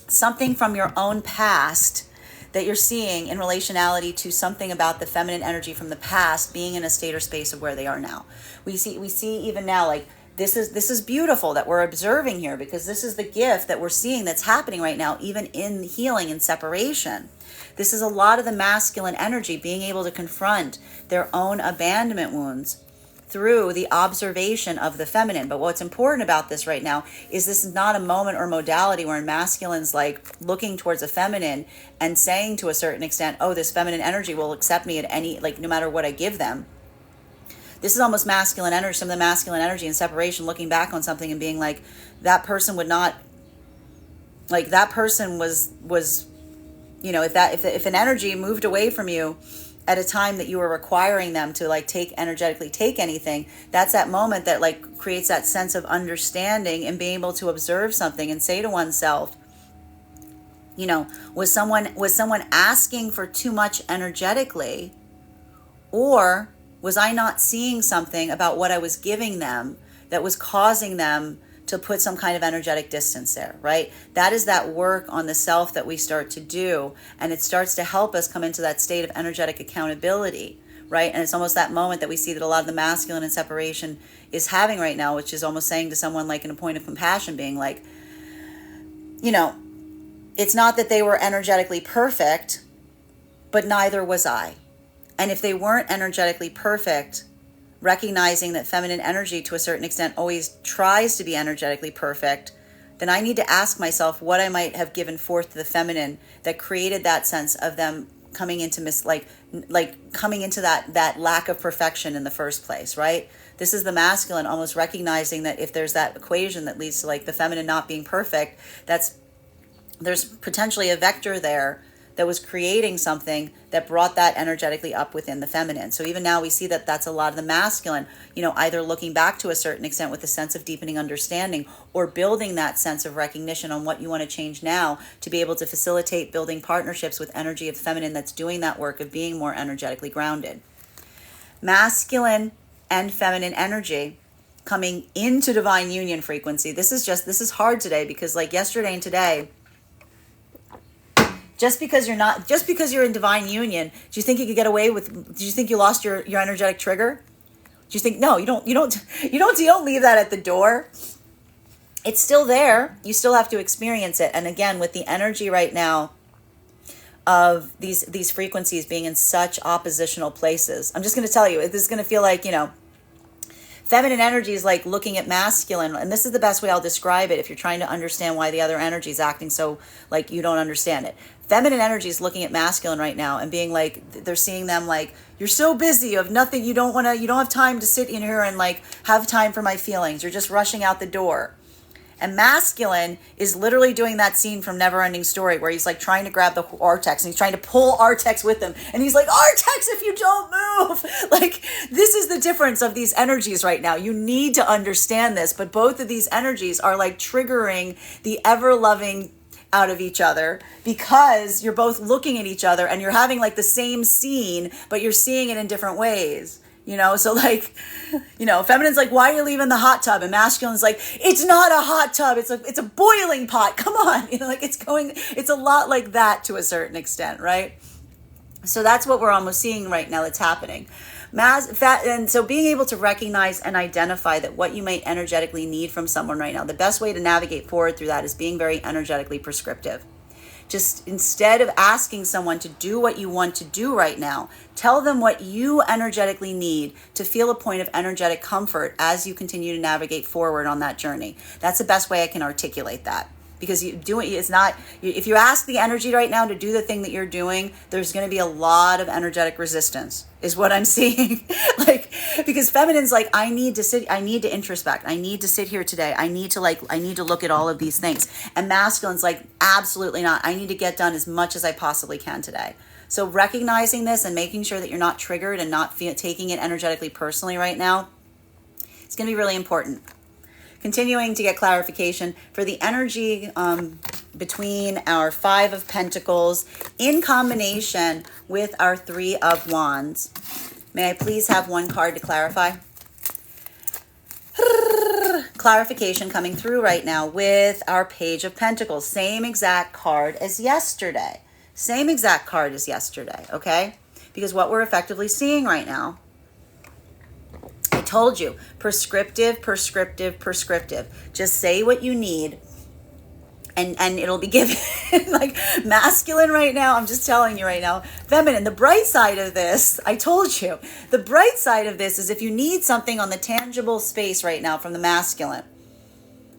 something from your own past that you're seeing in relationality to something about the feminine energy from the past being in a state or space of where they are now. We see even now, like, this is beautiful that we're observing here, because this is the gift that we're seeing that's happening right now, even in healing and separation. This is a lot of the masculine energy being able to confront their own abandonment wounds through the observation of the feminine. But what's important about this right now is this is not a moment or modality where masculine's like looking towards a feminine and saying to a certain extent, oh, this feminine energy will accept me at any, like, no matter what I give them. this is almost masculine energy, some of the masculine energy and separation, looking back on something and being like, that person would not, like that person was, you know, if an energy moved away from you at a time that you were requiring them to like energetically take anything, that's that moment that like creates that sense of understanding and being able to observe something and say to oneself, you know, was someone asking for too much energetically, or was I not seeing something about what I was giving them that was causing them to put some kind of energetic distance there, right? That is that work on the self that we start to do, and it starts to help us come into that state of energetic accountability, right? And it's almost that moment that we see that a lot of the masculine and separation is having right now, which is almost saying to someone like in a point of compassion, being like, you know, it's not that they were energetically perfect, but neither was I. And if they weren't energetically perfect, recognizing that feminine energy to a certain extent always tries to be energetically perfect, then I need to ask myself what I might have given forth to the feminine that created that sense of them coming into coming into that lack of perfection in the first place, right? This is the masculine almost recognizing that if there's that equation that leads to like the feminine not being perfect, there's potentially a vector there that was creating something that brought that energetically up within the feminine. So even now we see that that's a lot of the masculine, you know, either looking back to a certain extent with a sense of deepening understanding, or building that sense of recognition on what you want to change now to be able to facilitate building partnerships with energy of feminine that's doing that work of being more energetically grounded. Masculine and feminine energy coming into divine union frequency. This is hard today because like yesterday and today, just because you're in divine union, do you think you could get away with, do you think you lost your energetic trigger? Do you think, no, you don't leave that at the door. It's still there. You still have to experience it. And again, with the energy right now of these frequencies being in such oppositional places, I'm just going to tell you, this is going to feel like, you know, feminine energy is like looking at masculine, and this is the best way I'll describe it if you're trying to understand why the other energy is acting so like you don't understand it. Feminine energy is looking at masculine right now and being like, they're seeing them like, you're so busy, you have nothing, you don't have time to sit in here and like have time for my feelings. You're just rushing out the door. And masculine is literally doing that scene from Neverending Story where he's like trying to grab the Artex and he's trying to pull Artex with him. And he's like, Artex, if you don't move. Like, this is the difference of these energies right now. You need to understand this, but both of these energies are like triggering the ever-loving out of each other because you're both looking at each other and you're having like the same scene, but you're seeing it in different ways. You know, so like, you know, feminine's like, why are you leaving the hot tub? And masculine's like, it's not a hot tub. It's a boiling pot. Come on. You know, like it's a lot like that to a certain extent, right? So that's what we're almost seeing right now that's happening. And so being able to recognize and identify that what you might energetically need from someone right now, the best way to navigate forward through that is being very energetically prescriptive. Just instead of asking someone to do what you want to do right now, tell them what you energetically need to feel a point of energetic comfort as you continue to navigate forward on that journey. That's the best way I can articulate that. Because if you ask the energy right now to do the thing that you're doing, there's going to be a lot of energetic resistance is what I'm seeing. Like, because feminine's like, I need to introspect. I need to sit here today. I need to look at all of these things. And masculine's like, absolutely not. I need to get done as much as I possibly can today. So recognizing this and making sure that you're not triggered and not taking it energetically personally right now, it's going to be really important. Continuing to get clarification for the energy between our Five of Pentacles in combination with our Three of Wands. May I please have one card to clarify? Clarification coming through right now with our Page of Pentacles. Same exact card as yesterday. Same exact card as yesterday, okay? Because what we're effectively seeing right now, I told you, prescriptive. Just say what you need and it'll be given. Like masculine right now, I'm just telling you right now. Feminine, the bright side of this, I told you, the bright side of this is if you need something on the tangible space right now from the masculine,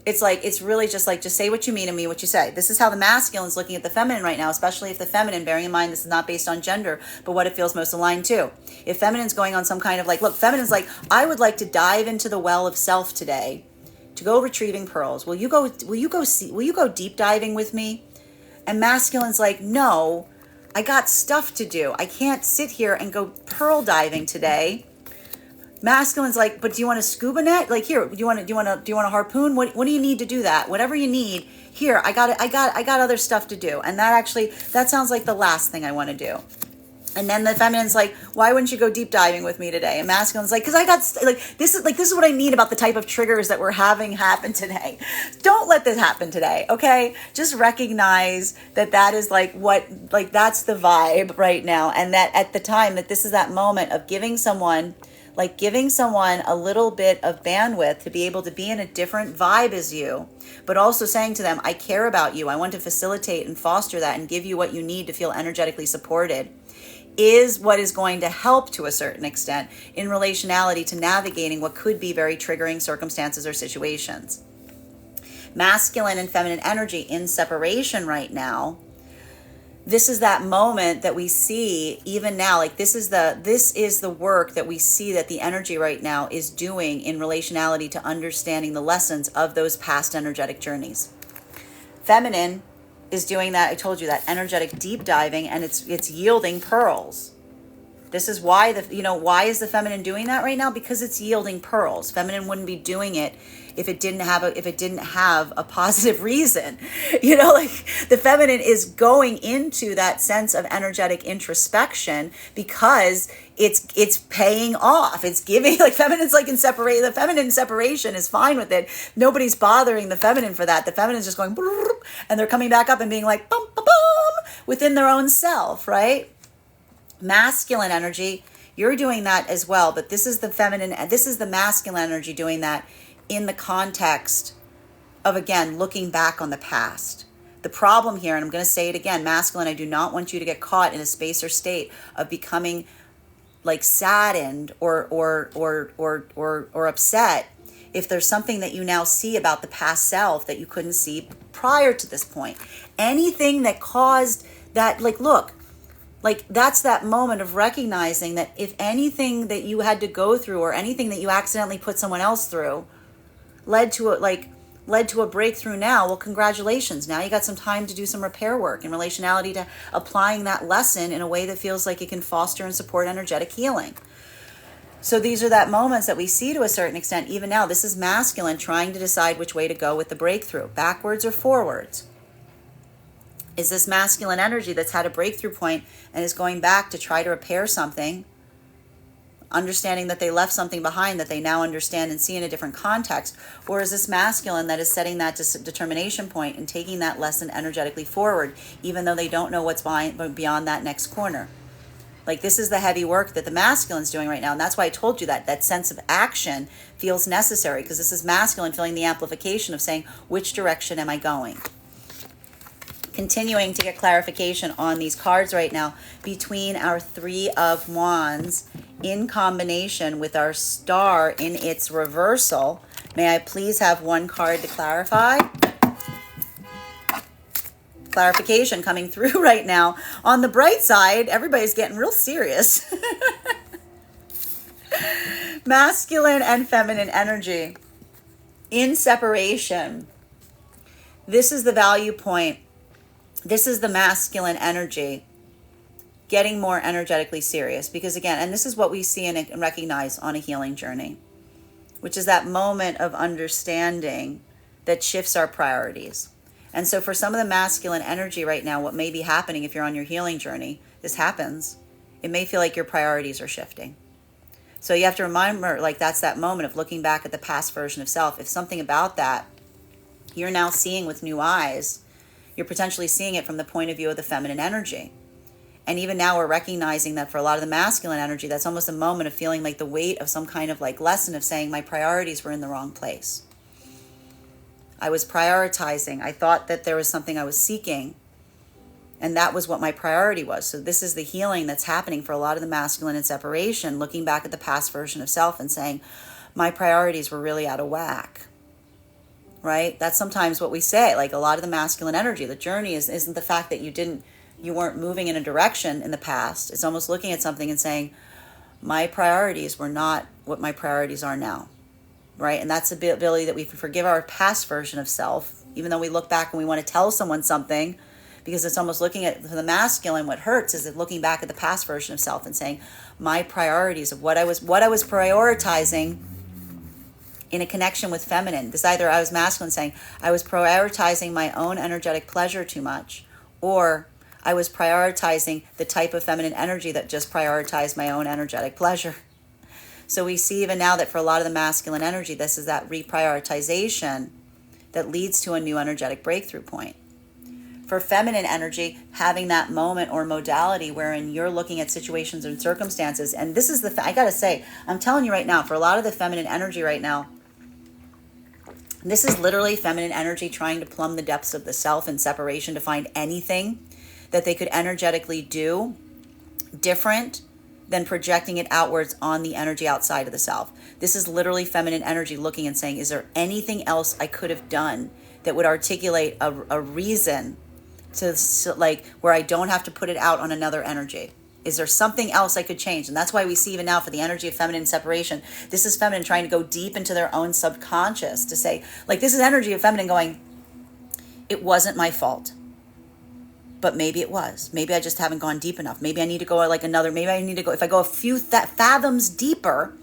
It's like, it's really just like, just say what you mean and mean what you say. This is how the masculine is looking at the feminine right now, especially if the feminine, bearing in mind this is not based on gender, but what it feels most aligned to. If feminine's going on some kind of like, look, feminine's like, I would like to dive into the well of self today to go retrieving pearls. Will you go deep diving with me? And masculine's like, no, I got stuff to do. I can't sit here and go pearl diving today. Masculine's like, but do you want a scuba net? Like, here, do you want a harpoon? What do you need to do that? Whatever you need, here, I got other stuff to do. And that sounds like the last thing I want to do. And then the feminine's like, why wouldn't you go deep diving with me today? And masculine's like, because I got this is what I mean about the type of triggers that we're having happen today. Don't let this happen today, okay? Just recognize that is that's the vibe right now, and that at the time that this is that moment of giving someone a little bit of bandwidth to be able to be in a different vibe as you, but also saying to them, I care about you. I want to facilitate and foster that and give you what you need to feel energetically supported, is what is going to help to a certain extent in relationality to navigating what could be very triggering circumstances or situations. Masculine and feminine energy in separation right now. This is that moment that we see even now, like this is the work that we see that the energy right now is doing in relationality to understanding the lessons of those past energetic journeys. Feminine is doing that, I told you, that energetic deep diving, and it's yielding pearls. This is why why is the feminine doing that right now? Because it's yielding pearls. Feminine wouldn't be doing it if it didn't have a positive reason. Like the feminine is going into that sense of energetic introspection because it's paying off. It's giving, like feminine's like the feminine separation is fine with it. Nobody's bothering the feminine for that. The feminine's just going and they're coming back up and being like bum bum bum within their own self, right? Masculine energy, you're doing that as well, but this is the feminine, this is the masculine energy doing that in the context of, again, looking back on the past. The problem here, and I'm going to say it again, masculine, I do not want you to get caught in a space or state of becoming like saddened or upset if there's something that you now see about the past self that you couldn't see prior to this point. Anything that caused that, that's that moment of recognizing that if anything that you had to go through or anything that you accidentally put someone else through led to a breakthrough now, well, congratulations. Now you got some time to do some repair work in relationality to applying that lesson in a way that feels like it can foster and support energetic healing. So these are that moments that we see to a certain extent. Even now, this is masculine trying to decide which way to go with the breakthrough, backwards or forwards. Is this masculine energy that's had a breakthrough point and is going back to try to repair something, understanding that they left something behind that they now understand and see in a different context? Or is this masculine that is setting that determination point and taking that lesson energetically forward, even though they don't know what's beyond that next corner? Like, this is the heavy work that the masculine's doing right now. And that's why I told you that sense of action feels necessary, because this is masculine feeling the amplification of saying, which direction am I going? Continuing to get clarification on these cards right now between our Three of Wands in combination with our Star in its reversal. May I please have one card to clarify? Clarification coming through right now. On the bright side, everybody's getting real serious. Masculine and feminine energy in separation. This is the value point. This is the masculine energy getting more energetically serious, because again, and this is what we see and recognize on a healing journey, which is that moment of understanding that shifts our priorities. And so for some of the masculine energy right now, what may be happening if you're on your healing journey, this happens, it may feel like your priorities are shifting. So you have to remember, that's that moment of looking back at the past version of self. If something about that you're now seeing with new eyes, you're potentially seeing it from the point of view of the feminine energy. And even now we're recognizing that for a lot of the masculine energy, that's almost a moment of feeling like the weight of some kind of lesson of saying my priorities were in the wrong place. I was prioritizing. I thought that there was something I was seeking, and that was what my priority was. So this is the healing that's happening for a lot of the masculine in separation, looking back at the past version of self and saying, my priorities were really out of whack. right? That's sometimes what we say. Like a lot of the masculine energy, the journey isn't the fact that you weren't moving in a direction in the past. It's almost looking at something and saying, my priorities were not what my priorities are now, right? And that's the ability that we can forgive our past version of self, even though we look back and we want to tell someone something, because it's almost looking at the masculine. What hurts is looking back at the past version of self and saying, my priorities of what I was prioritizing in a connection with feminine. This either I was masculine saying I was prioritizing my own energetic pleasure too much, or I was prioritizing the type of feminine energy that just prioritized my own energetic pleasure. So we see even now that for a lot of the masculine energy, this is that reprioritization that leads to a new energetic breakthrough point. For feminine energy, having that moment or modality wherein you're looking at situations and circumstances, and this is I gotta say, I'm telling you right now, for a lot of the feminine energy right now, this is literally feminine energy trying to plumb the depths of the self and separation to find anything that they could energetically do different than projecting it outwards on the energy outside of the self. This is literally feminine energy looking and saying, is there anything else I could have done that would articulate a reason to, like, where I don't have to put it out on another energy? Is there something else I could change? And that's why we see even now for the energy of feminine separation, this is feminine trying to go deep into their own subconscious to say, like, this is energy of feminine going, it wasn't my fault. But maybe it was. Maybe I just haven't gone deep enough. Maybe I need to go if I go a few fathoms deeper,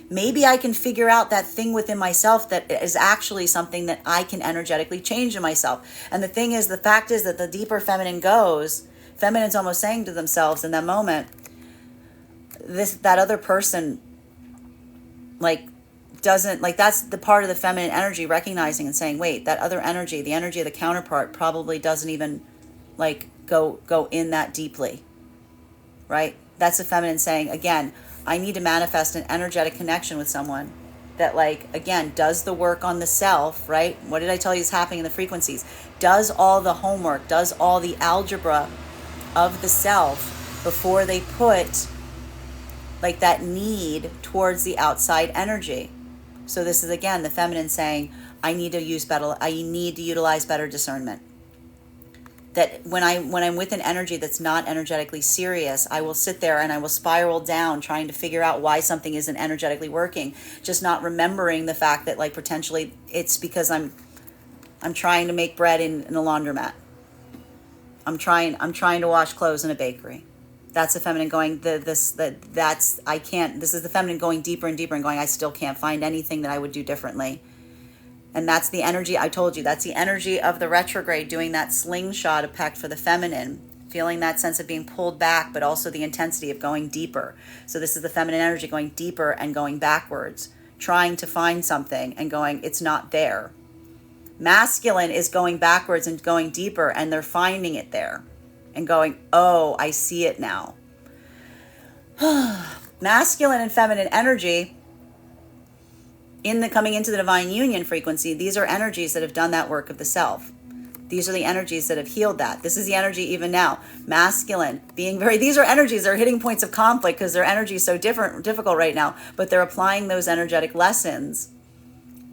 maybe I can figure out that thing within myself that is actually something that I can energetically change in myself. And the fact is that the deeper feminine goes, feminine's almost saying to themselves in that moment, that other person, doesn't, that's the part of the feminine energy recognizing and saying, wait, that other energy, the energy of the counterpart probably doesn't even go in that deeply, right? That's the feminine saying, again, I need to manifest an energetic connection with someone that, again, does the work on the self, right? What did I tell you is happening in the frequencies? Does all the homework, does all the algebra of the self before they put that need towards the outside energy. So this is, again, the feminine saying, I need to utilize better discernment. That when I'm with an energy that's not energetically serious, I will sit there and I will spiral down trying to figure out why something isn't energetically working, just not remembering the fact that potentially it's because I'm trying to make bread in a laundromat. I'm trying to wash clothes in a bakery. That's the feminine going, this is the feminine going deeper and deeper and going, I still can't find anything that I would do differently. And that's the energy, I told you, that's the energy of the retrograde doing that slingshot effect for the feminine, feeling that sense of being pulled back, but also the intensity of going deeper. So this is the feminine energy going deeper and going backwards, trying to find something and going, it's not there. Masculine is going backwards and going deeper, and they're finding it there and going, oh, I see it now. Masculine and feminine energy coming into the divine union frequency, these are energies that have done that work of the self. These are the energies that have healed that. This is the energy even now. Masculine, these are energies that are hitting points of conflict because their energy is so difficult right now, but they're applying those energetic lessons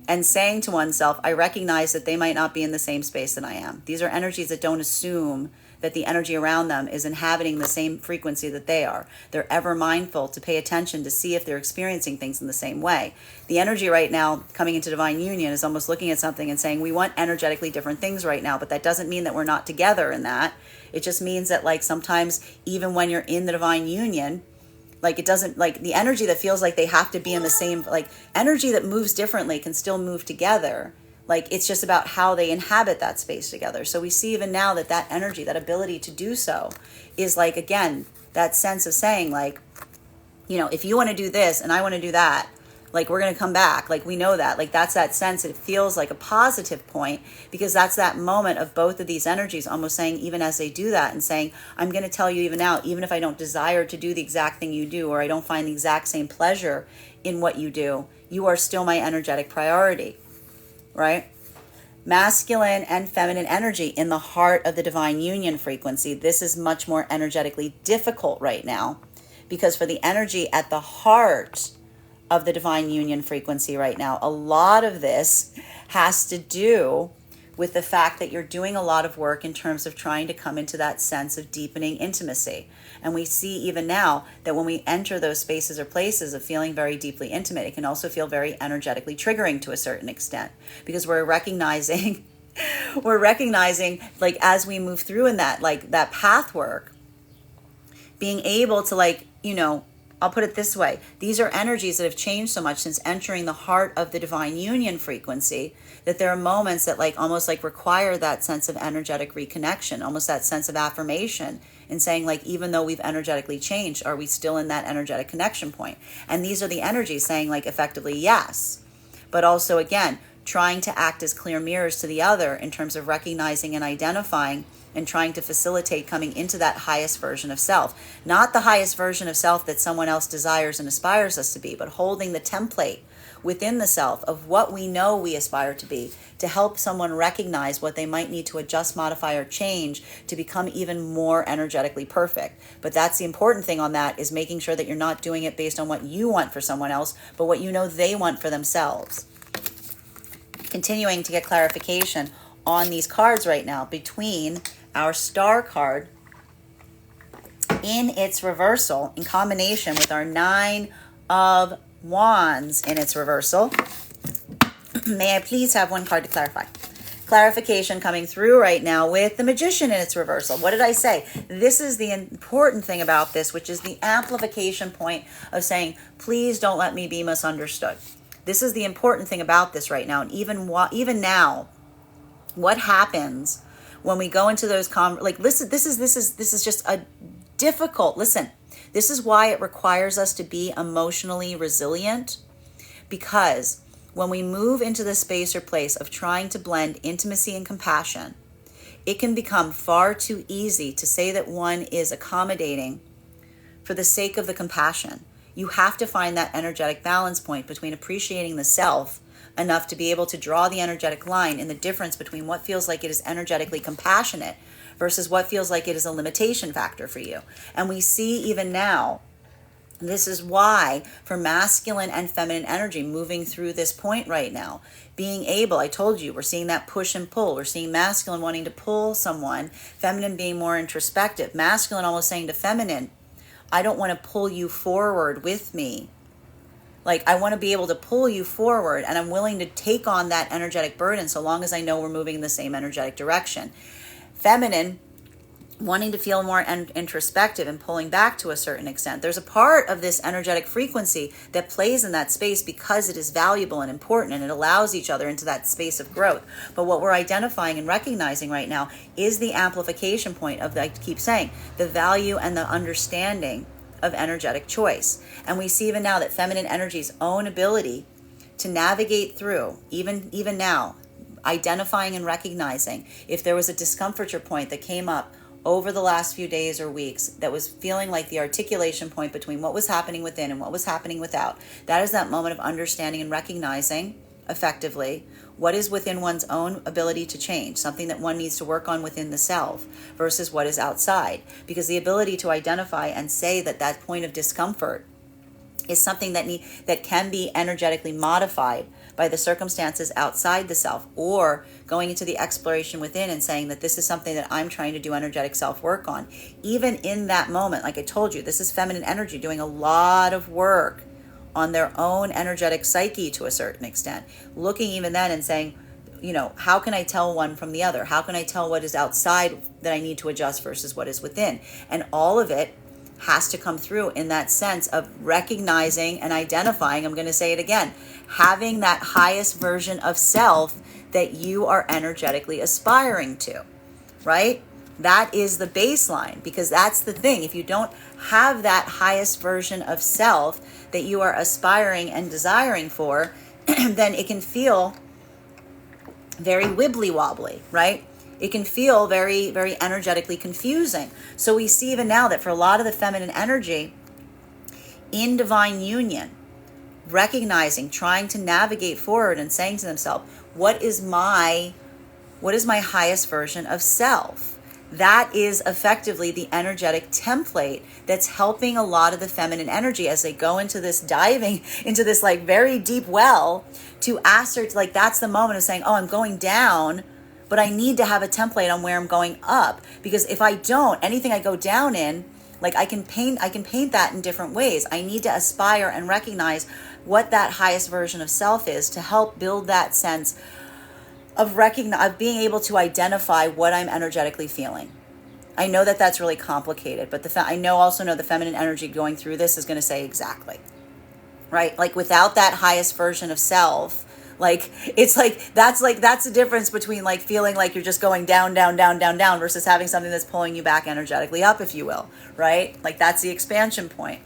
and saying to oneself, I recognize that they might not be in the same space that I am. These are energies that don't assume that the energy around them is inhabiting the same frequency that they are. They're ever mindful to pay attention to see if they're experiencing things in the same way. The energy right now coming into divine union is almost looking at something and saying, we want energetically different things right now, but that doesn't mean that we're not together in that. It just means that sometimes even when you're in the divine union, it doesn't, the energy that feels like they have to be in the same, energy that moves differently can still move together. It's just about how they inhabit that space together. So we see even now that energy, that ability to do so is again, that sense of saying if you want to do this and I want to do that, we're going to come back. We know that, that's that sense. It feels like a positive point because that's that moment of both of these energies almost saying, even as they do that and saying, I'm going to tell you even now, even if I don't desire to do the exact thing you do, or I don't find the exact same pleasure in what you do, you are still my energetic priority. Right? Masculine and feminine energy in the heart of the divine union frequency. This is much more energetically difficult right now because for the energy at the heart of the divine union frequency right now. A lot of this has to do with the fact that you're doing a lot of work in terms of trying to come into that sense of deepening intimacy. And we see even now that when we enter those spaces or places of feeling very deeply intimate, it can also feel very energetically triggering to a certain extent, because we're recognizing like as we move through in that, like that path work, being able to, like, I'll put it this way. These are energies that have changed so much since entering the heart of the divine union frequency, that there are moments that like almost like require that sense of energetic reconnection, almost that sense of affirmation, and saying like, even though we've energetically changed, are we still in that energetic connection point? And these are the energies saying like effectively yes, but also again trying to act as clear mirrors to the other in terms of recognizing and identifying and trying to facilitate coming into that highest version of self. Not the highest version of self that someone else desires and aspires us to be, but holding the template within the self of what we know we aspire to be, to help someone recognize what they might need to adjust, modify, or change to become even more energetically perfect. But that's the important thing on that, is making sure that you're not doing it based on what you want for someone else, but what you know they want for themselves. Continuing to get clarification on these cards right now between our Star card in its reversal in combination with our Nine of Wands in its reversal. May I please have one card to clarify? Clarification coming through right now with the Magician in its reversal. What did I say? This is the important thing about this, which is the amplification point of saying, please don't let me be misunderstood. This is the important thing about this right now. And even now, what happens when we go into those listen, this is just a difficult, listen, this is why it requires us to be emotionally resilient, because when we move into the space or place of trying to blend intimacy and compassion, it can become far too easy to say that one is accommodating for the sake of the compassion. You have to find that energetic balance point between appreciating the self enough to be able to draw the energetic line in the difference between what feels like it is energetically compassionate versus what feels like it is a limitation factor for you. And we see even now, this is why for masculine and feminine energy moving through this point right now, being able, I told you, we're seeing that push and pull. We're seeing masculine wanting to pull someone, feminine being more introspective, masculine almost saying to feminine, I don't want to pull you forward with me. Like, I want to be able to pull you forward, and I'm willing to take on that energetic burden so long as I know we're moving in the same energetic direction. Feminine, wanting to feel more introspective and pulling back to a certain extent. There's a part of this energetic frequency that plays in that space because it is valuable and important, and it allows each other into that space of growth. But what we're identifying and recognizing right now is the amplification point of, I keep saying, the value and the understanding of energetic choice. And we see even now that feminine energy's own ability to navigate through, even now, identifying and recognizing if there was a discomforture point that came up over the last few days or weeks that was feeling like the articulation point between what was happening within and what was happening without. That is that moment of understanding and recognizing effectively what is within one's own ability to change, something that one needs to work on within the self versus what is outside. Because the ability to identify and say that that point of discomfort is something that can be energetically modified by the circumstances outside the self, or going into the exploration within and saying that this is something that I'm trying to do energetic self-work on. Even in that moment, like I told you, this is feminine energy doing a lot of work on their own energetic psyche to a certain extent. Looking even then and saying, how can I tell one from the other? How can I tell what is outside that I need to adjust versus what is within? And all of it has to come through in that sense of recognizing and identifying, I'm going to say it again, having that highest version of self that you are energetically aspiring to, right? That is the baseline, because that's the thing. If you don't have that highest version of self that you are aspiring and desiring for, then it can feel very wibbly wobbly, right? It can feel very, very energetically confusing. So we see even now that for a lot of the feminine energy in divine union, recognizing, trying to navigate forward and saying to themselves, what is my highest version of self? That is effectively the energetic template that's helping a lot of the feminine energy as they go into this diving into this like very deep well to ascertain, like that's the moment of saying, oh, I'm going down, but I need to have a template on where I'm going up, because if I don't, anything I go down in, like I can paint that in different ways. I need to aspire and recognize what that highest version of self is to help build that sense of being able to identify what I'm energetically feeling. I know that that's really complicated, but I also know the feminine energy going through this is going to say exactly, right? Like without that highest version of self, like it's that's the difference between like feeling like you're just going down, down, down, down, down versus having something that's pulling you back energetically up, if you will, right? Like that's the expansion point.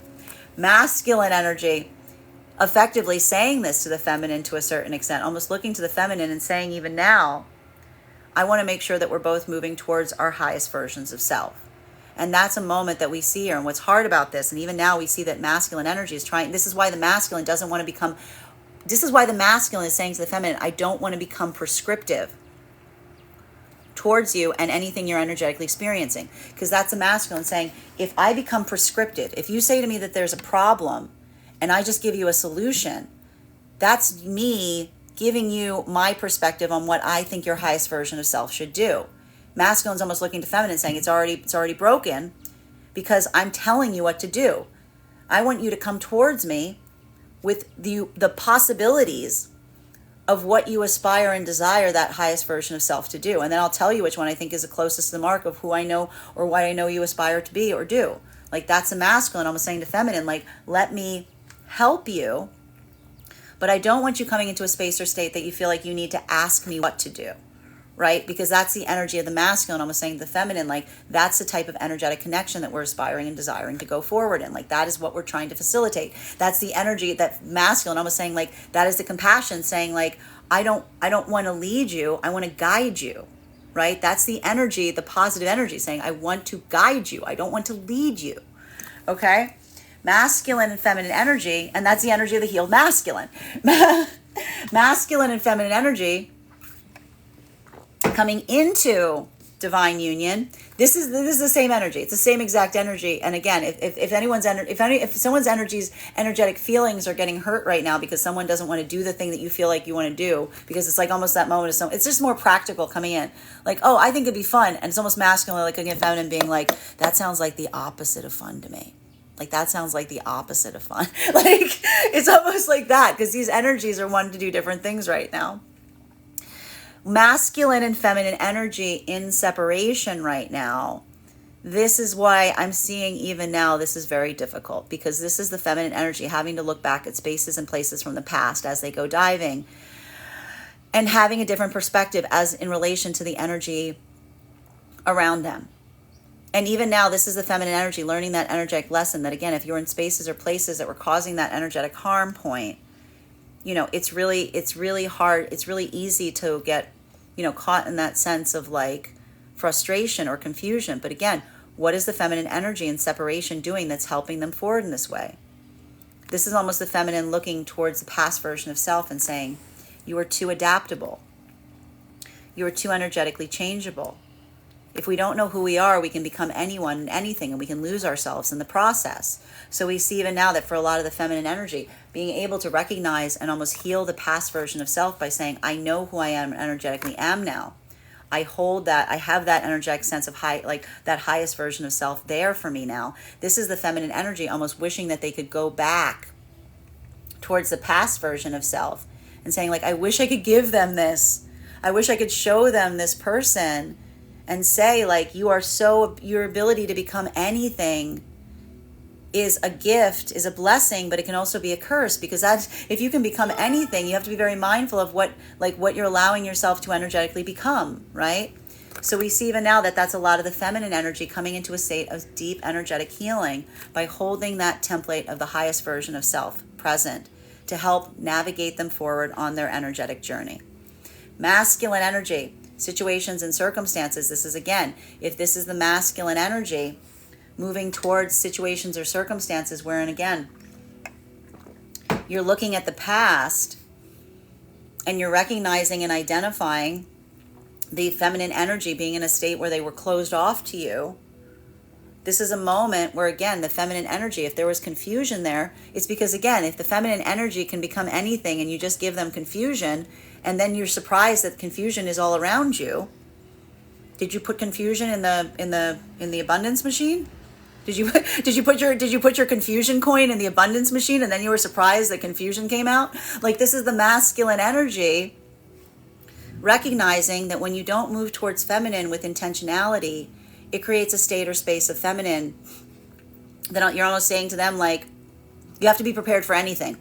Masculine energy effectively saying this to the feminine to a certain extent, almost looking to the feminine and saying, even now, I want to make sure that we're both moving towards our highest versions of self. And that's a moment that we see here. And what's hard about this, and even now we see that masculine energy is trying, this is why the masculine is saying to the feminine, I don't want to become prescriptive towards you and anything you're energetically experiencing. Because that's the masculine saying, if I become prescriptive, if you say to me that there's a problem, and I just give you a solution, that's me giving you my perspective on what I think your highest version of self should do. Masculine's almost looking to feminine saying it's already broken because I'm telling you what to do. I want you to come towards me with the possibilities of what you aspire and desire that highest version of self to do. And then I'll tell you which one I think is the closest to the mark of who I know or what I know you aspire to be or do. Like that's a masculine almost saying to feminine, like, let me help you, but I don't want you coming into a space or state that you feel like you need to ask me what to do, right? Because that's the energy of the masculine almost saying to the feminine, like that's the type of energetic connection that we're aspiring and desiring to go forward in. Like that is what we're trying to facilitate. That's the energy that masculine almost saying, like that is the compassion saying, like I don't want to lead you, I want to guide you, right? That's the energy, the positive energy saying I want to guide you, I don't want to lead you. Okay? Masculine and feminine energy, and that's the energy of the healed masculine. Masculine and feminine energy coming into divine union. This is the same energy. It's the same exact energy. And again, if someone's energetic feelings are getting hurt right now because someone doesn't want to do the thing that you feel like you want to do, because it's like almost that moment of it's just more practical coming in. Like, oh, I think it'd be fun, and it's almost masculine, like again, feminine being like, that sounds like the opposite of fun to me. Like that sounds like the opposite of fun. Like it's almost like that because these energies are wanting to do different things right now. Masculine and feminine energy in separation right now. This is why I'm seeing even now this is very difficult, because this is the feminine energy having to look back at spaces and places from the past as they go diving and having a different perspective as in relation to the energy around them. And even now, this is the feminine energy learning that energetic lesson that, again, if you're in spaces or places that were causing that energetic harm point, you know, it's really hard. It's really easy to get, you know, caught in that sense of like frustration or confusion. But again, what is the feminine energy in separation doing that's helping them forward in this way? This is almost the feminine looking towards the past version of self and saying, you are too adaptable. You are too energetically changeable. If we don't know who we are, we can become anyone and anything, and we can lose ourselves in the process. So we see even now that for a lot of the feminine energy, being able to recognize and almost heal the past version of self by saying, I know who I am energetically am now. I hold that, I have that energetic sense of high, like that highest version of self there for me now. This is the feminine energy almost wishing that they could go back towards the past version of self and saying, like, I wish I could give them this. I wish I could show them this person and say, like, your ability to become anything is a gift, is a blessing, but it can also be a curse, because if you can become anything, you have to be very mindful of what you're allowing yourself to energetically become, right? So we see even now that that's a lot of the feminine energy coming into a state of deep energetic healing by holding that template of the highest version of self present to help navigate them forward on their energetic journey. Masculine energy, situations and circumstances. This is, again, if this is the masculine energy moving towards situations or circumstances wherein, again, you're looking at the past and you're recognizing and identifying the feminine energy being in a state where they were closed off to you. This is a moment where, again, the feminine energy, if there was confusion there, it's because, again, if the feminine energy can become anything and you just give them confusion, and then you're surprised that confusion is all around you. Did you put confusion in the abundance machine? Did you put your confusion coin in the abundance machine and then you were surprised that confusion came out? Like, this is the masculine energy recognizing that when you don't move towards feminine with intentionality, it creates a state or space of feminine. Then you're almost saying to them, like, you have to be prepared for anything,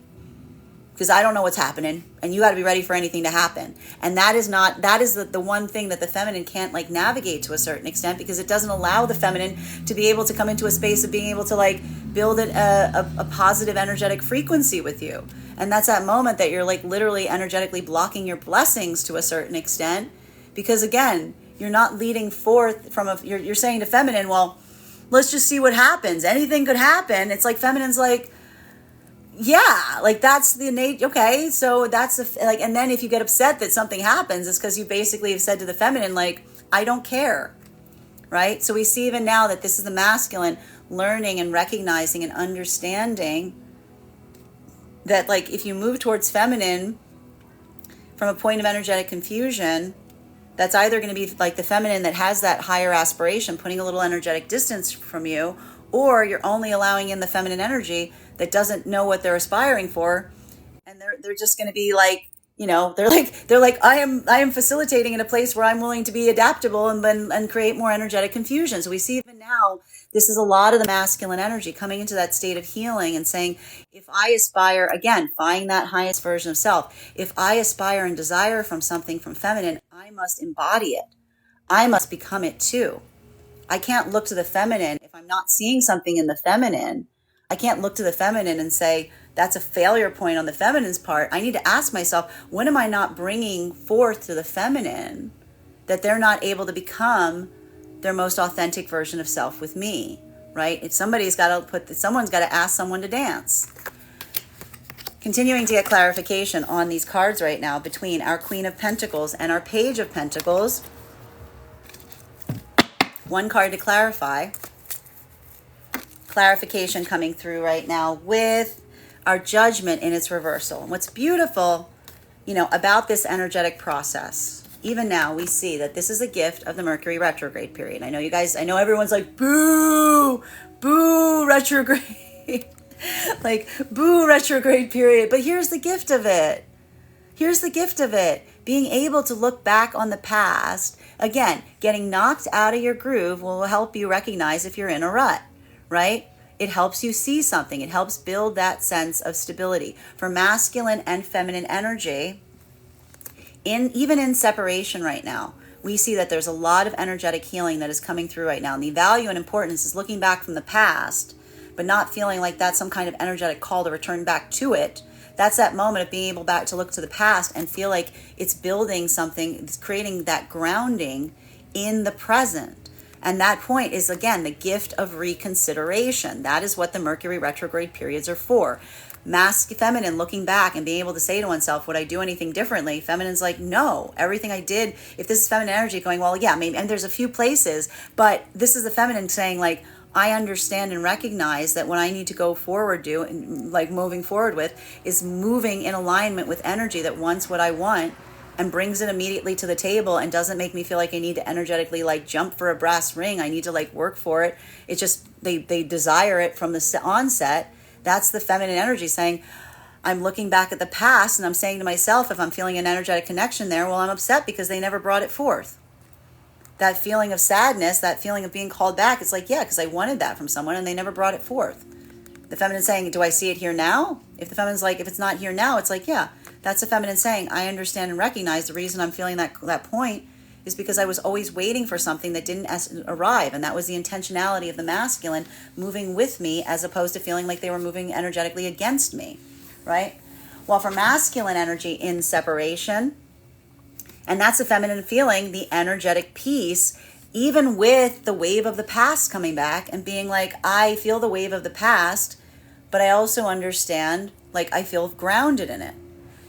because I don't know what's happening, and you got to be ready for anything to happen. And that is the one thing that the feminine can't, like, navigate to a certain extent, because it doesn't allow the feminine to be able to come into a space of being able to, like, build a positive energetic frequency with you. And that's that moment that you're, like, literally energetically blocking your blessings to a certain extent, because, again, you're not leading forth from you're saying to feminine, well, let's just see what happens. Anything could happen. It's like feminine's like, yeah, like, that's the innate, okay, so that's like, and then if you get upset that something happens, it's because you basically have said to the feminine, like, I don't care, right? So we see even now that this is the masculine learning and recognizing and understanding that, like, if you move towards feminine from a point of energetic confusion, that's either going to be like the feminine that has that higher aspiration, putting a little energetic distance from you, or you're only allowing in the feminine energy that doesn't know what they're aspiring for, and they're just going to be like, you know, they're like I am facilitating in a place where I'm willing to be adaptable and create more energetic confusion. So we see even now, this is a lot of the masculine energy coming into that state of healing and saying, if I aspire, again, find that highest version of self. If I aspire and desire from something from feminine, I must embody it. I must become it too. I can't look to the feminine if I'm not seeing something in the feminine. I can't look to the feminine and say, that's a failure point on the feminine's part. I need to ask myself, when am I not bringing forth to the feminine that they're not able to become their most authentic version of self with me, right? If someone's got to ask someone to dance. Continuing to get clarification on these cards right now between our Queen of Pentacles and our Page of Pentacles. One card to clarify. Clarification coming through right now with our Judgment in its reversal. And what's beautiful, you know, about this energetic process, even now we see that this is a gift of the Mercury retrograde period. I know everyone's like, boo, boo, retrograde. Like, boo, retrograde period. But here's the gift of it. Here's the gift of it. Being able to look back on the past. Again, getting knocked out of your groove will help you recognize if you're in a rut, right? It helps you see something. It helps build that sense of stability. For masculine and feminine energy, even in separation right now, we see that there's a lot of energetic healing that is coming through right now. And the value and importance is looking back from the past, but not feeling like that's some kind of energetic call to return back to it. That's that moment of being able back to look to the past and feel like it's building something, it's creating that grounding in the present. And that point is, again, the gift of reconsideration. That is what the Mercury retrograde periods are for. Feminine looking back and being able to say to oneself, would I do anything differently? Feminine's like, no, everything I did. If this is feminine energy going, well, yeah, maybe, and there's a few places, but this is the feminine saying, like, I understand and recognize that what I need to go forward moving forward with is moving in alignment with energy that wants what I want and brings it immediately to the table and doesn't make me feel like I need to energetically, like, jump for a brass ring. I need to, like, work for it. It's just they desire it from the onset. That's the feminine energy saying, I'm looking back at the past and I'm saying to myself, if I'm feeling an energetic connection there, well, I'm upset because they never brought it forth. That feeling of sadness, that feeling of being called back, it's like, yeah, because I wanted that from someone and they never brought it forth. The feminine saying, do I see it here now? If the feminine's like, if it's not here now, it's like, yeah, that's the feminine saying, I understand and recognize the reason I'm feeling that point is because I was always waiting for something that didn't arrive. And that was the intentionality of the masculine moving with me as opposed to feeling like they were moving energetically against me, right? While for masculine energy in separation, and that's the feminine feeling, the energetic peace, even with the wave of the past coming back and being like, I feel the wave of the past, but I also understand, like, I feel grounded in it,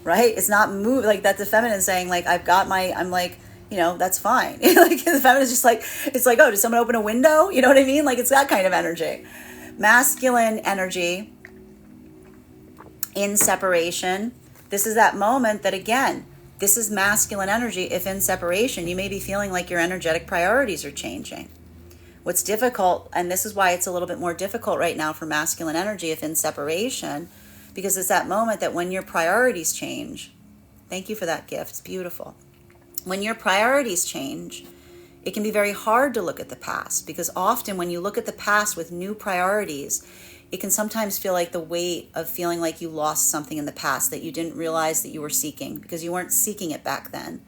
right? It's not move like that. The feminine saying, like, I'm like, that's fine. Like the feminine is just like, it's like, oh, did someone open a window? You know what I mean? Like it's that kind of energy. Masculine energy in separation. This is that moment that, again, this is masculine energy. If in separation, you may be feeling like your energetic priorities are changing. What's difficult, and this is why it's a little bit more difficult right now for masculine energy if in separation, because it's that moment that when your priorities change, thank you for that gift, it's beautiful. When your priorities change, it can be very hard to look at the past, because often when you look at the past with new priorities, it can sometimes feel like the weight of feeling like you lost something in the past that you didn't realize that you were seeking because you weren't seeking it back then.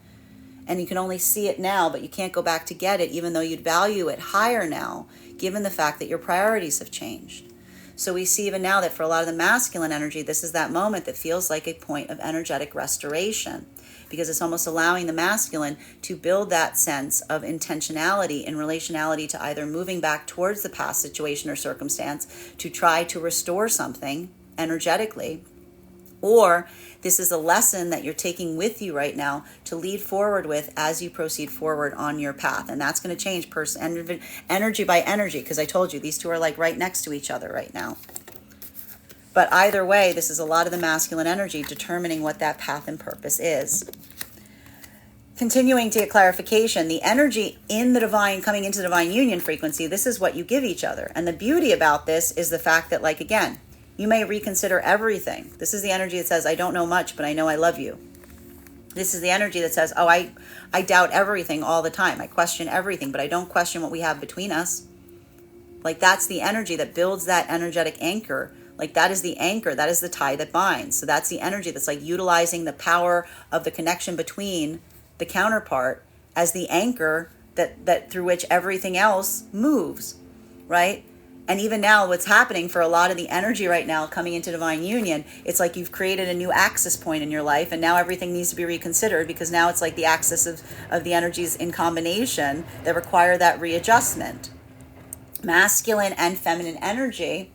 And you can only see it now, but you can't go back to get it, even though you'd value it higher now, given the fact that your priorities have changed. So we see even now that for a lot of the masculine energy, this is that moment that feels like a point of energetic restoration, because it's almost allowing the masculine to build that sense of intentionality in relationality to either moving back towards the past situation or circumstance to try to restore something energetically, or this is a lesson that you're taking with you right now to lead forward with as you proceed forward on your path. And that's going to change energy by energy, because I told you these two are like right next to each other right now. But either way, this is a lot of the masculine energy determining what that path and purpose is. Continuing to get clarification, the energy in the divine, coming into the divine union frequency, this is what you give each other. And the beauty about this is the fact that, like, again, you may reconsider everything. This is the energy that says, I don't know much, but I know I love you. This is the energy that says, oh, I doubt everything all the time. I question everything, but I don't question what we have between us. Like, that's the energy that builds that energetic anchor. Like, that is the anchor. That is the tie that binds. So that's the energy that's like utilizing the power of the connection between the counterpart as the anchor that through which everything else moves, right? And even now, what's happening for a lot of the energy right now coming into divine union, it's like you've created a new axis point in your life, and now everything needs to be reconsidered, because now it's like the axis of the energies in combination that require that readjustment. Masculine and feminine energy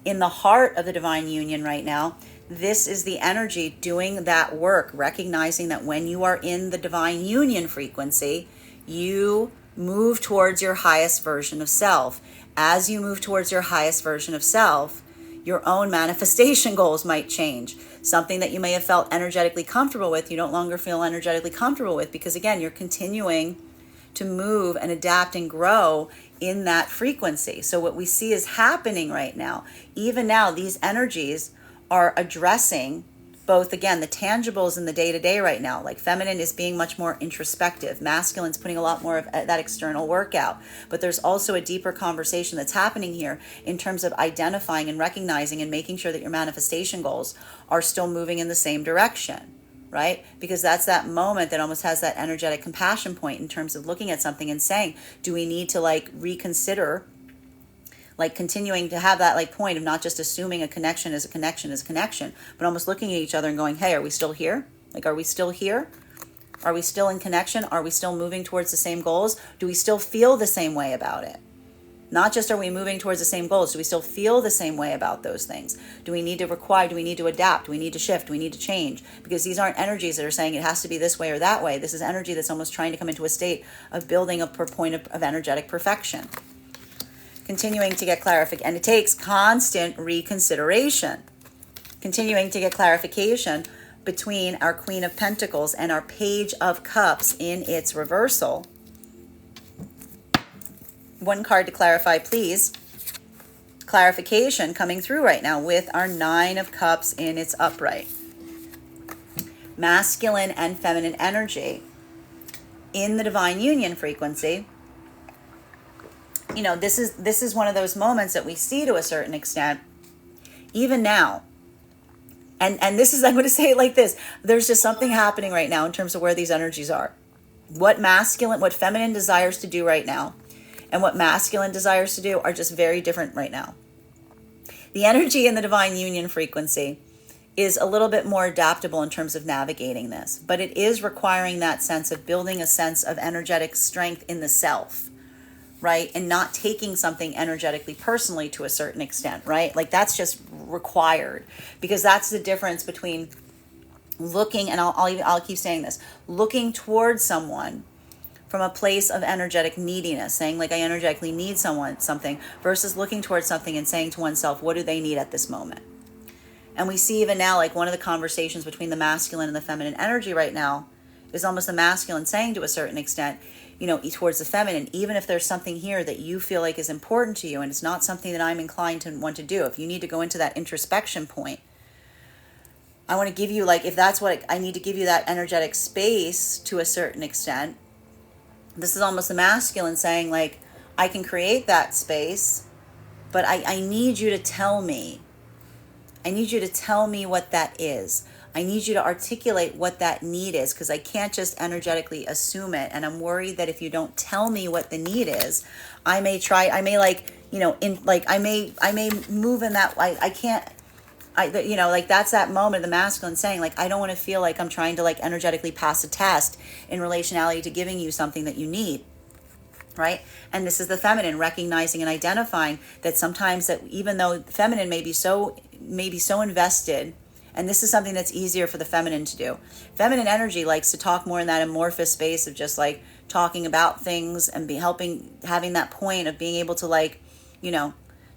in the heart of the divine union right now, this is the energy doing that work, recognizing that when you are in the divine union frequency, you move towards your highest version of self. As you move towards your highest version of self, your own manifestation goals might change. Something that you may have felt energetically comfortable with, you no longer feel energetically comfortable with, because again, you're continuing to move and adapt and grow in that frequency. So what we see is happening right now, even now, these energies are addressing both, again, the tangibles in the day-to-day right now. Like feminine is being much more introspective. Masculine's putting a lot more of that external work out. But there's also a deeper conversation that's happening here in terms of identifying and recognizing and making sure that your manifestation goals are still moving in the same direction, right? Because that's that moment that almost has that energetic compassion point in terms of looking at something and saying, do we need to like reconsider, like continuing to have that like point of not just assuming a connection is a connection is a connection, but almost looking at each other and going, hey, are we still here? Like, are we still here? Are we still in connection? Are we still moving towards the same goals? Do we still feel the same way about it? Not just are we moving towards the same goals, do we still feel the same way about those things? Do we need to adapt? Do we need to shift? Do we need to change? Because these aren't energies that are saying it has to be this way or that way. This is energy that's almost trying to come into a state of building a point of energetic perfection. Continuing to get clarification, and it takes constant reconsideration. Continuing to get clarification between our Queen of Pentacles and our Page of Cups in its reversal. One card to clarify, please. Clarification coming through right now with our Nine of Cups in its upright. Masculine and feminine energy in the divine union frequency. You know, this is one of those moments that we see to a certain extent, even now. And this is, I'm going to say it like this. There's just something happening right now in terms of where these energies are. What feminine desires to do right now and what masculine desires to do are just very different right now. The energy in the divine union frequency is a little bit more adaptable in terms of navigating this, but it is requiring that sense of building a sense of energetic strength in the self. Right? And not taking something energetically personally to a certain extent, right? Like that's just required, because that's the difference between looking, and I'll keep saying this, looking towards someone from a place of energetic neediness, saying like I energetically need something, versus looking towards something and saying to oneself, what do they need at this moment? And we see even now, like one of the conversations between the masculine and the feminine energy right now is almost the masculine saying to a certain extent, towards the feminine, even if there's something here that you feel like is important to you and it's not something that I'm inclined to want to do, if you need to go into that introspection point, I want to give you, like, if that's what I need to give you, that energetic space to a certain extent. This is almost the masculine saying, like, I can create that space, but I need you to tell me. I need you to tell me what that is. I need you to articulate what that need is, because I can't just energetically assume it. And I'm worried that if you don't tell me what the need is, I may move in that, I can't, like that's that moment, the masculine saying, like, I don't want to feel like I'm trying to like energetically pass a test in relationality to giving you something that you need. Right? And this is the feminine recognizing and identifying that sometimes that even though the feminine may be so invested, and this is something that's easier for the feminine to do. Feminine energy likes to talk more in that amorphous space of just like talking about things and having that point of being able to like,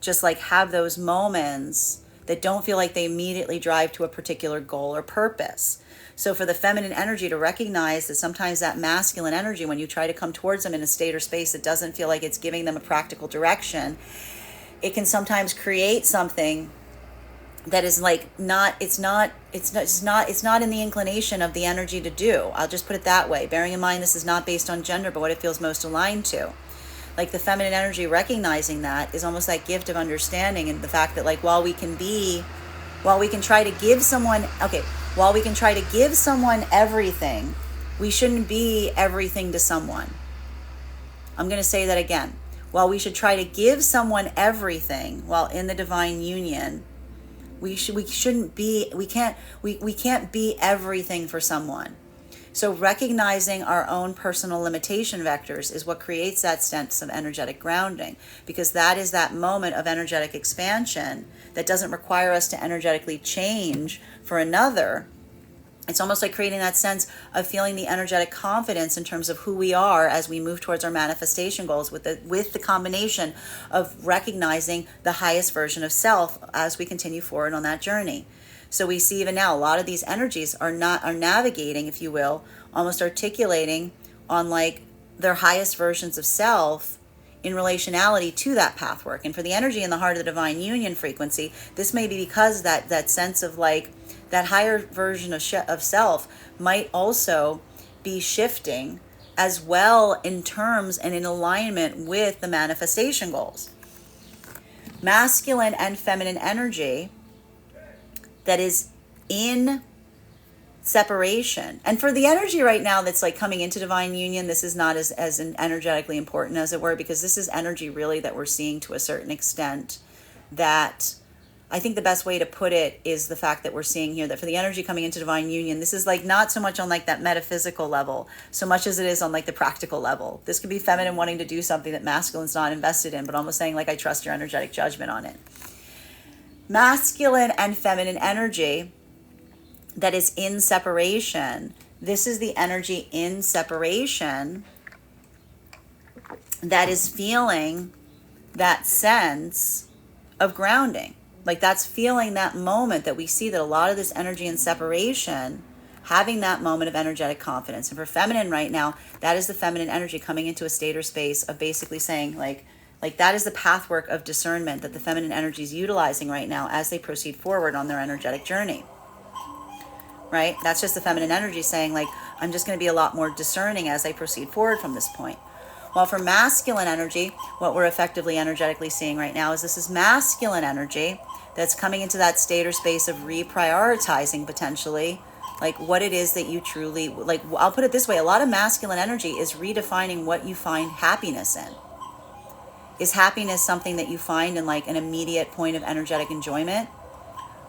just like have those moments that don't feel like they immediately drive to a particular goal or purpose. So for the feminine energy to recognize that sometimes that masculine energy, when you try to come towards them in a state or space that doesn't feel like it's giving them a practical direction, it can sometimes create something that is like it's not in the inclination of the energy to do. I'll just put it that way, bearing in mind this is not based on gender, but what it feels most aligned to. Like the feminine energy recognizing that is almost that gift of understanding, and the fact that like while we can try to give someone everything, we shouldn't be everything to someone. I'm going to say that again. While we should try to give someone everything while in the divine union, we can't be everything for someone. So recognizing our own personal limitation vectors is what creates that sense of energetic grounding, because that is that moment of energetic expansion that doesn't require us to energetically change for another. It's almost like creating that sense of feeling the energetic confidence in terms of who we are as we move towards our manifestation goals, with the combination of recognizing the highest version of self as we continue forward on that journey. So we see even now a lot of these energies are navigating, if you will, almost articulating on like their highest versions of self in relationality to that path work. And for the energy in the heart of the divine union frequency, this may be because that sense of like that higher version of self might also be shifting as well in terms and in alignment with the manifestation goals. Masculine and feminine energy that is in separation. And for the energy right now that's like coming into divine union, this is not as energetically important, as it were, because this is energy really that we're seeing to a certain extent. That I think the best way to put it is the fact that we're seeing here that for the energy coming into divine union, this is like not so much on like that metaphysical level so much as it is on like the practical level. This could be feminine wanting to do something that masculine's not invested in, but almost saying like, I trust your energetic judgment on it. Masculine and feminine energy that is in separation. This is the energy in separation that is feeling that sense of grounding. Like that's feeling that moment that we see that a lot of this energy in separation, having that moment of energetic confidence. And for feminine right now, that is the feminine energy coming into a state or space of basically saying like that is the pathwork of discernment that the feminine energy is utilizing right now as they proceed forward on their energetic journey. Right? That's just the feminine energy saying like, I'm just going to be a lot more discerning as I proceed forward from this point. While for masculine energy, what we're effectively energetically seeing right now is this is masculine energy that's coming into that state or space of reprioritizing potentially like what it is that you truly, like I'll put it this way, a lot of masculine energy is redefining what you find happiness in. Is happiness something that you find in like an immediate point of energetic enjoyment?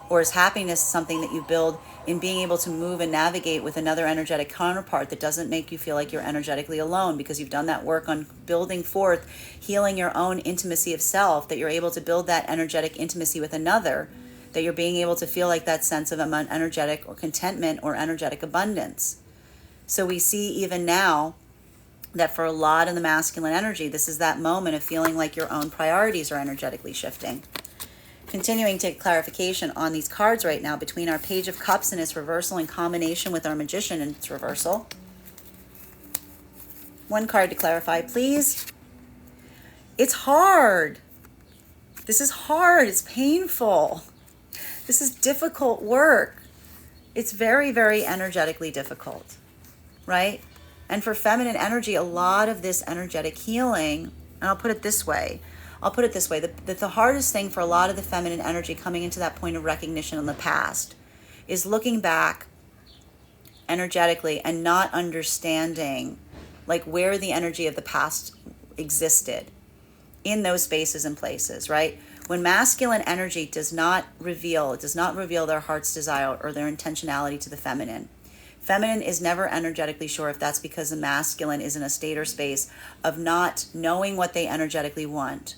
Or is happiness something that you build in being able to move and navigate with another energetic counterpart that doesn't make you feel like you're energetically alone because you've done that work on building forth, healing your own intimacy of self, that you're able to build that energetic intimacy with another, that you're being able to feel like that sense of energetic or contentment or energetic abundance. So we see even now that for a lot of the masculine energy, this is that moment of feeling like your own priorities are energetically shifting. Continuing to get clarification on these cards right now between our Page of Cups in its reversal in combination with our Magician in its reversal. One card to clarify, please. It's hard. This is hard. It's painful. This is difficult work. It's very, very energetically difficult, right? And for feminine energy, a lot of this energetic healing, and I'll put it this way, the hardest thing for a lot of the feminine energy coming into that point of recognition in the past is looking back energetically and not understanding like where the energy of the past existed in those spaces and places, right? When masculine energy does not reveal their heart's desire or their intentionality to the feminine. Feminine is never energetically sure if that's because the masculine is in a state or space of not knowing what they energetically want,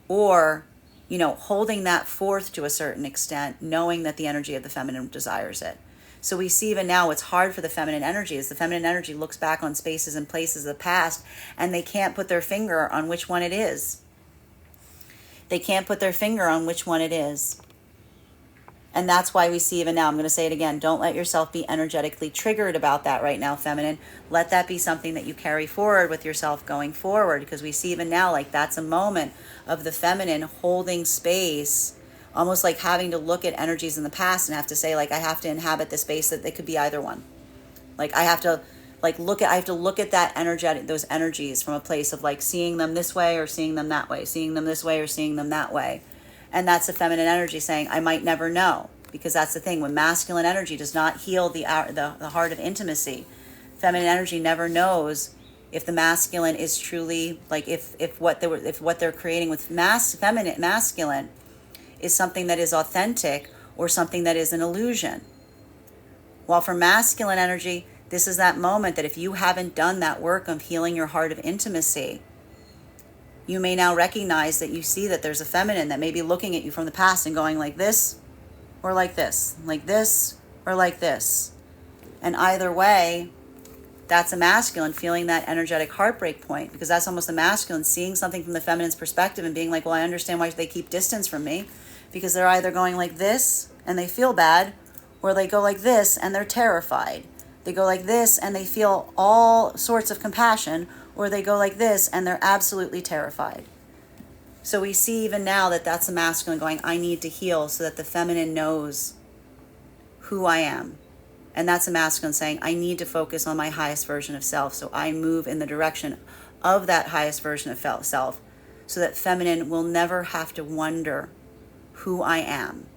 or, holding that forth to a certain extent, knowing that the energy of the feminine desires it. So we see even now what's hard for the feminine energy is the feminine energy looks back on spaces and places of the past and they can't put their finger on which one it is. They can't put their finger on which one it is. And that's why we see even now, I'm going to say it again, don't let yourself be energetically triggered about that right now, feminine. Let that be something that you carry forward with yourself going forward, because we see even now like that's a moment of the feminine holding space, almost like having to look at energies in the past and have to say like, I have to inhabit the space that they could be either one. Like I have to look at that those energies from a place of like seeing them this way or seeing them that way, seeing them this way or seeing them that way. And that's the feminine energy saying, I might never know. Because that's the thing, when masculine energy does not heal the heart of intimacy, feminine energy never knows if the masculine is truly, like if what they're creating with masculine is something that is authentic or something that is an illusion. While for masculine energy, this is that moment that if you haven't done that work of healing your heart of intimacy, you may now recognize that you see that there's a feminine that may be looking at you from the past and going like this, or like this, or like this. And either way, that's a masculine feeling that energetic heartbreak point, because that's almost a masculine seeing something from the feminine's perspective and being like, well, I understand why they keep distance from me, because they're either going like this and they feel bad, or they go like this and they're terrified. They go like this and they feel all sorts of compassion, or they go like this and they're absolutely terrified. So we see even now that that's a masculine going, I need to heal so that the feminine knows who I am. And that's a masculine saying, I need to focus on my highest version of self. So I move in the direction of that highest version of self so that feminine will never have to wonder who I am.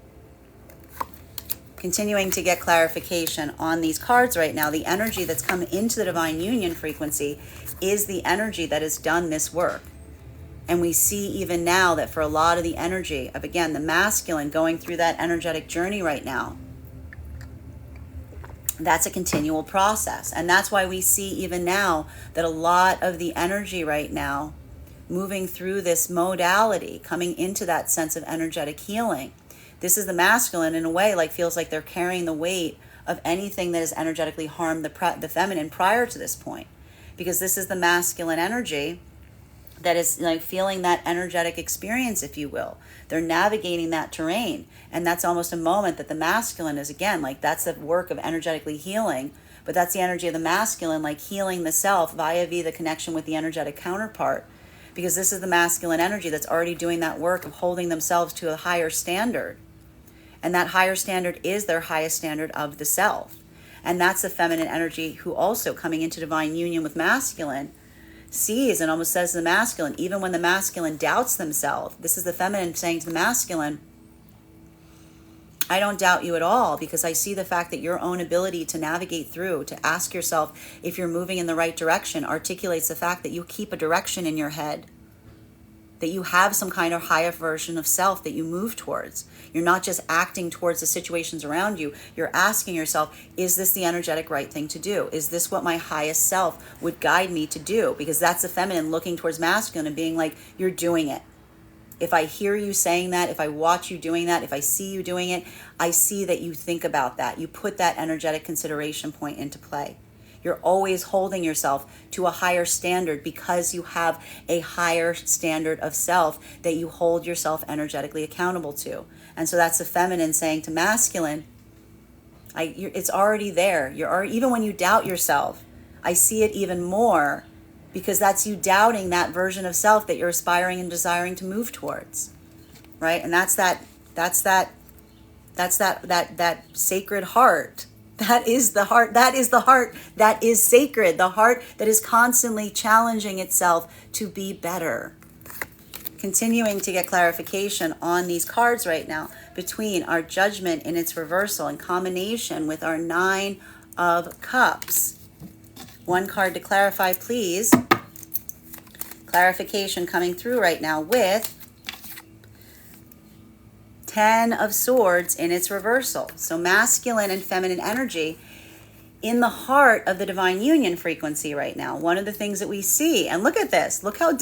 Continuing to get clarification on these cards right now, the energy that's come into the divine union frequency is the energy that has done this work. And we see even now that for a lot of the energy of, again, the masculine going through that energetic journey right now, that's a continual process. And that's why we see even now that a lot of the energy right now moving through this modality, coming into that sense of energetic healing. This is the masculine in a way, like feels like they're carrying the weight of anything that has energetically harmed the feminine prior to this point. Because this is the masculine energy that is like feeling that energetic experience, if you will. They're navigating that terrain. And that's almost a moment that the masculine is, again, like that's the work of energetically healing. But that's the energy of the masculine, like healing the self via the connection with the energetic counterpart. Because this is the masculine energy that's already doing that work of holding themselves to a higher standard. And that higher standard is their highest standard of the self. And that's the feminine energy who also coming into divine union with masculine sees and almost says to the masculine, even when the masculine doubts themselves, this is the feminine saying to the masculine, I don't doubt you at all, because I see the fact that your own ability to navigate through, to ask yourself if you're moving in the right direction, articulates the fact that you keep a direction in your head, that you have some kind of higher version of self that you move towards. You're not just acting towards the situations around you. You're asking yourself, is this the energetic right thing to do? Is this what my highest self would guide me to do? Because that's the feminine looking towards masculine and being like, you're doing it. If I hear you saying that, if I watch you doing that, if I see you doing it, I see that you think about that. You put that energetic consideration point into play. You're always holding yourself to a higher standard because you have a higher standard of self that you hold yourself energetically accountable to. And so that's the feminine saying to masculine, it's already there. Even when you doubt yourself, I see it even more, because that's you doubting that version of self that you're aspiring and desiring to move towards, right? And that's that sacred heart. That is the heart. That is the heart that is sacred. The heart that is constantly challenging itself to be better. Continuing to get clarification on these cards right now between our Judgment in its reversal in combination with our Nine of Cups. One card to clarify, please. Clarification coming through right now with Ten of Swords in its reversal. So masculine and feminine energy in the heart of the divine union frequency right now. One of the things that we see, and look at this, look how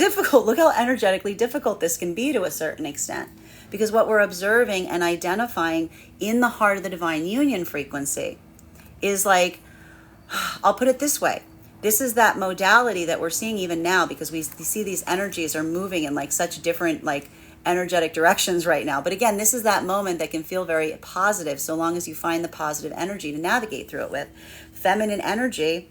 energetically difficult this can be to a certain extent. Because what we're observing and identifying in the heart of the divine union frequency is like, I'll put it this way. This is that modality that we're seeing even now, because we see these energies are moving in like such different like energetic directions right now. But again, this is that moment that can feel very positive so long as you find the positive energy to navigate through it with. Feminine energy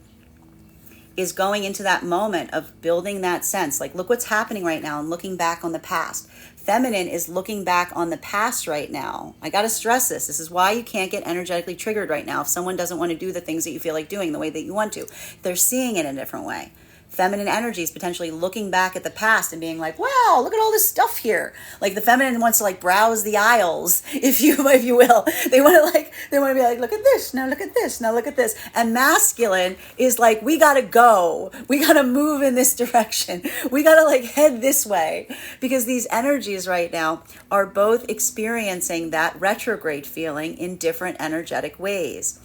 is going into that moment of building that sense. Like, look what's happening right now and looking back on the past. Feminine is looking back on the past right now. I got to stress this. This is why you can't get energetically triggered right now if someone doesn't want to do the things that you feel like doing the way that you want to. They're seeing it in a different way. Feminine energy is potentially looking back at the past and being like, wow, look at all this stuff here. Like the feminine wants to like browse the aisles, if you will. They want to be like, look at this, now look at this, now look at this. And masculine is like, we got to go. We got to move in this direction. We got to like head this way, because these energies right now are both experiencing that retrograde feeling in different energetic ways.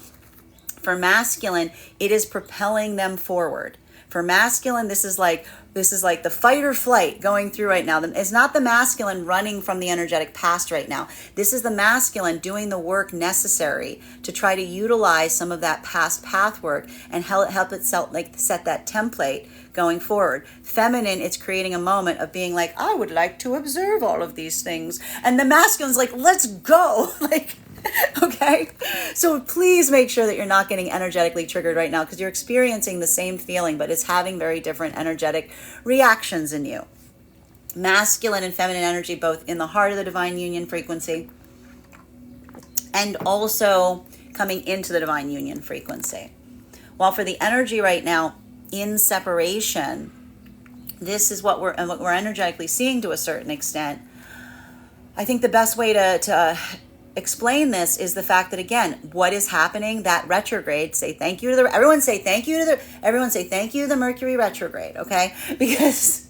For masculine, it is propelling them forward. For masculine, this is like the fight or flight going through right now. It's not the masculine running from the energetic past right now. This is the masculine doing the work necessary to try to utilize some of that past path work and help itself like set that template going forward. Feminine, it's creating a moment of being like, I would like to observe all of these things. And the masculine's like, let's go. Like, okay, so please make sure that you're not getting energetically triggered right now, because you're experiencing the same feeling, but it's having very different energetic reactions in you. Masculine and feminine energy both in the heart of the divine union frequency and also coming into the divine union frequency. While for the energy right now in separation, this is what we're energetically seeing to a certain extent. I think the best way to explain this is the fact that, again, what is happening, that retrograde, everyone say thank you to the Mercury retrograde, okay? Because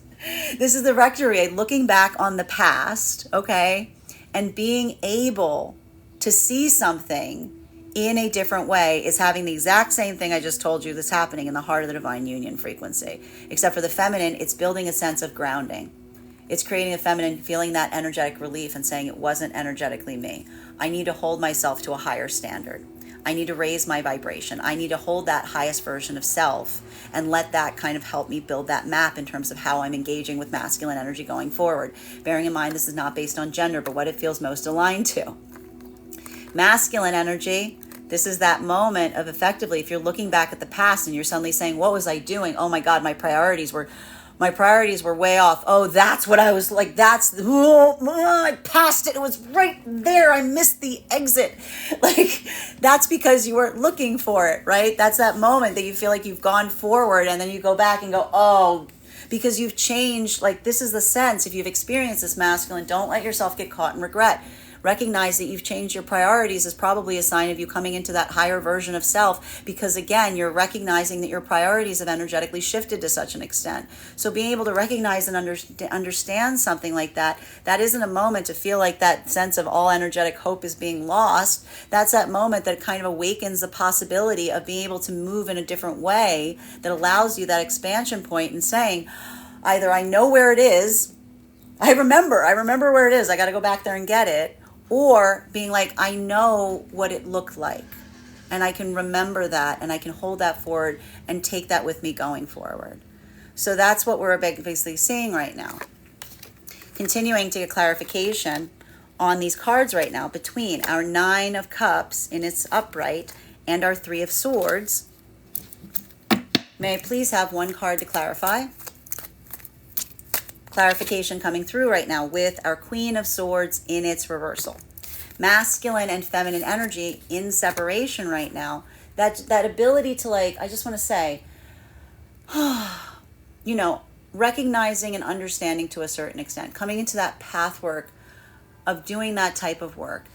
this is the retrograde looking back on the past, okay? And being able to see something in a different way is having the exact same thing I just told you that's happening in the heart of the divine union frequency. Except for the feminine, it's building a sense of grounding. It's creating a feminine feeling that energetic relief and saying it wasn't energetically me. I need to hold myself to a higher standard. I need to raise my vibration. I need to hold that highest version of self and let that kind of help me build that map in terms of how I'm engaging with masculine energy going forward. Bearing in mind, this is not based on gender, but what it feels most aligned to. Masculine energy, this is that moment of effectively, if you're looking back at the past and you're suddenly saying, what was I doing? Oh my God, my priorities were way off. Oh, that's what I was like. I passed it. It was right there. I missed the exit. Like, that's because you weren't looking for it, right? That's that moment that you feel like you've gone forward and then you go back and go, oh, because you've changed. Like, this is the sense. If you've experienced this masculine, don't let yourself get caught in regret. Recognize that you've changed your priorities is probably a sign of you coming into that higher version of self, because again, you're recognizing that your priorities have energetically shifted to such an extent. So being able to recognize and understand something like that isn't a moment to feel like that sense of all energetic hope is being lost. That's that moment that kind of awakens the possibility of being able to move in a different way that allows you that expansion point and saying, either I know where it is, I remember where it is, I got to go back there and get it. Or being like, I know what it looked like. And I can remember that, and I can hold that forward and take that with me going forward. So that's what we're basically seeing right now. Continuing to get clarification on these cards right now between our Nine of Cups in its upright and our Three of Swords. May I please have one card to clarify? Clarification coming through right now with our Queen of Swords in its reversal. Masculine and feminine energy in separation right now. That ability to, like, I just want to say, you know, recognizing and understanding to a certain extent, coming into that path work of doing that type of work.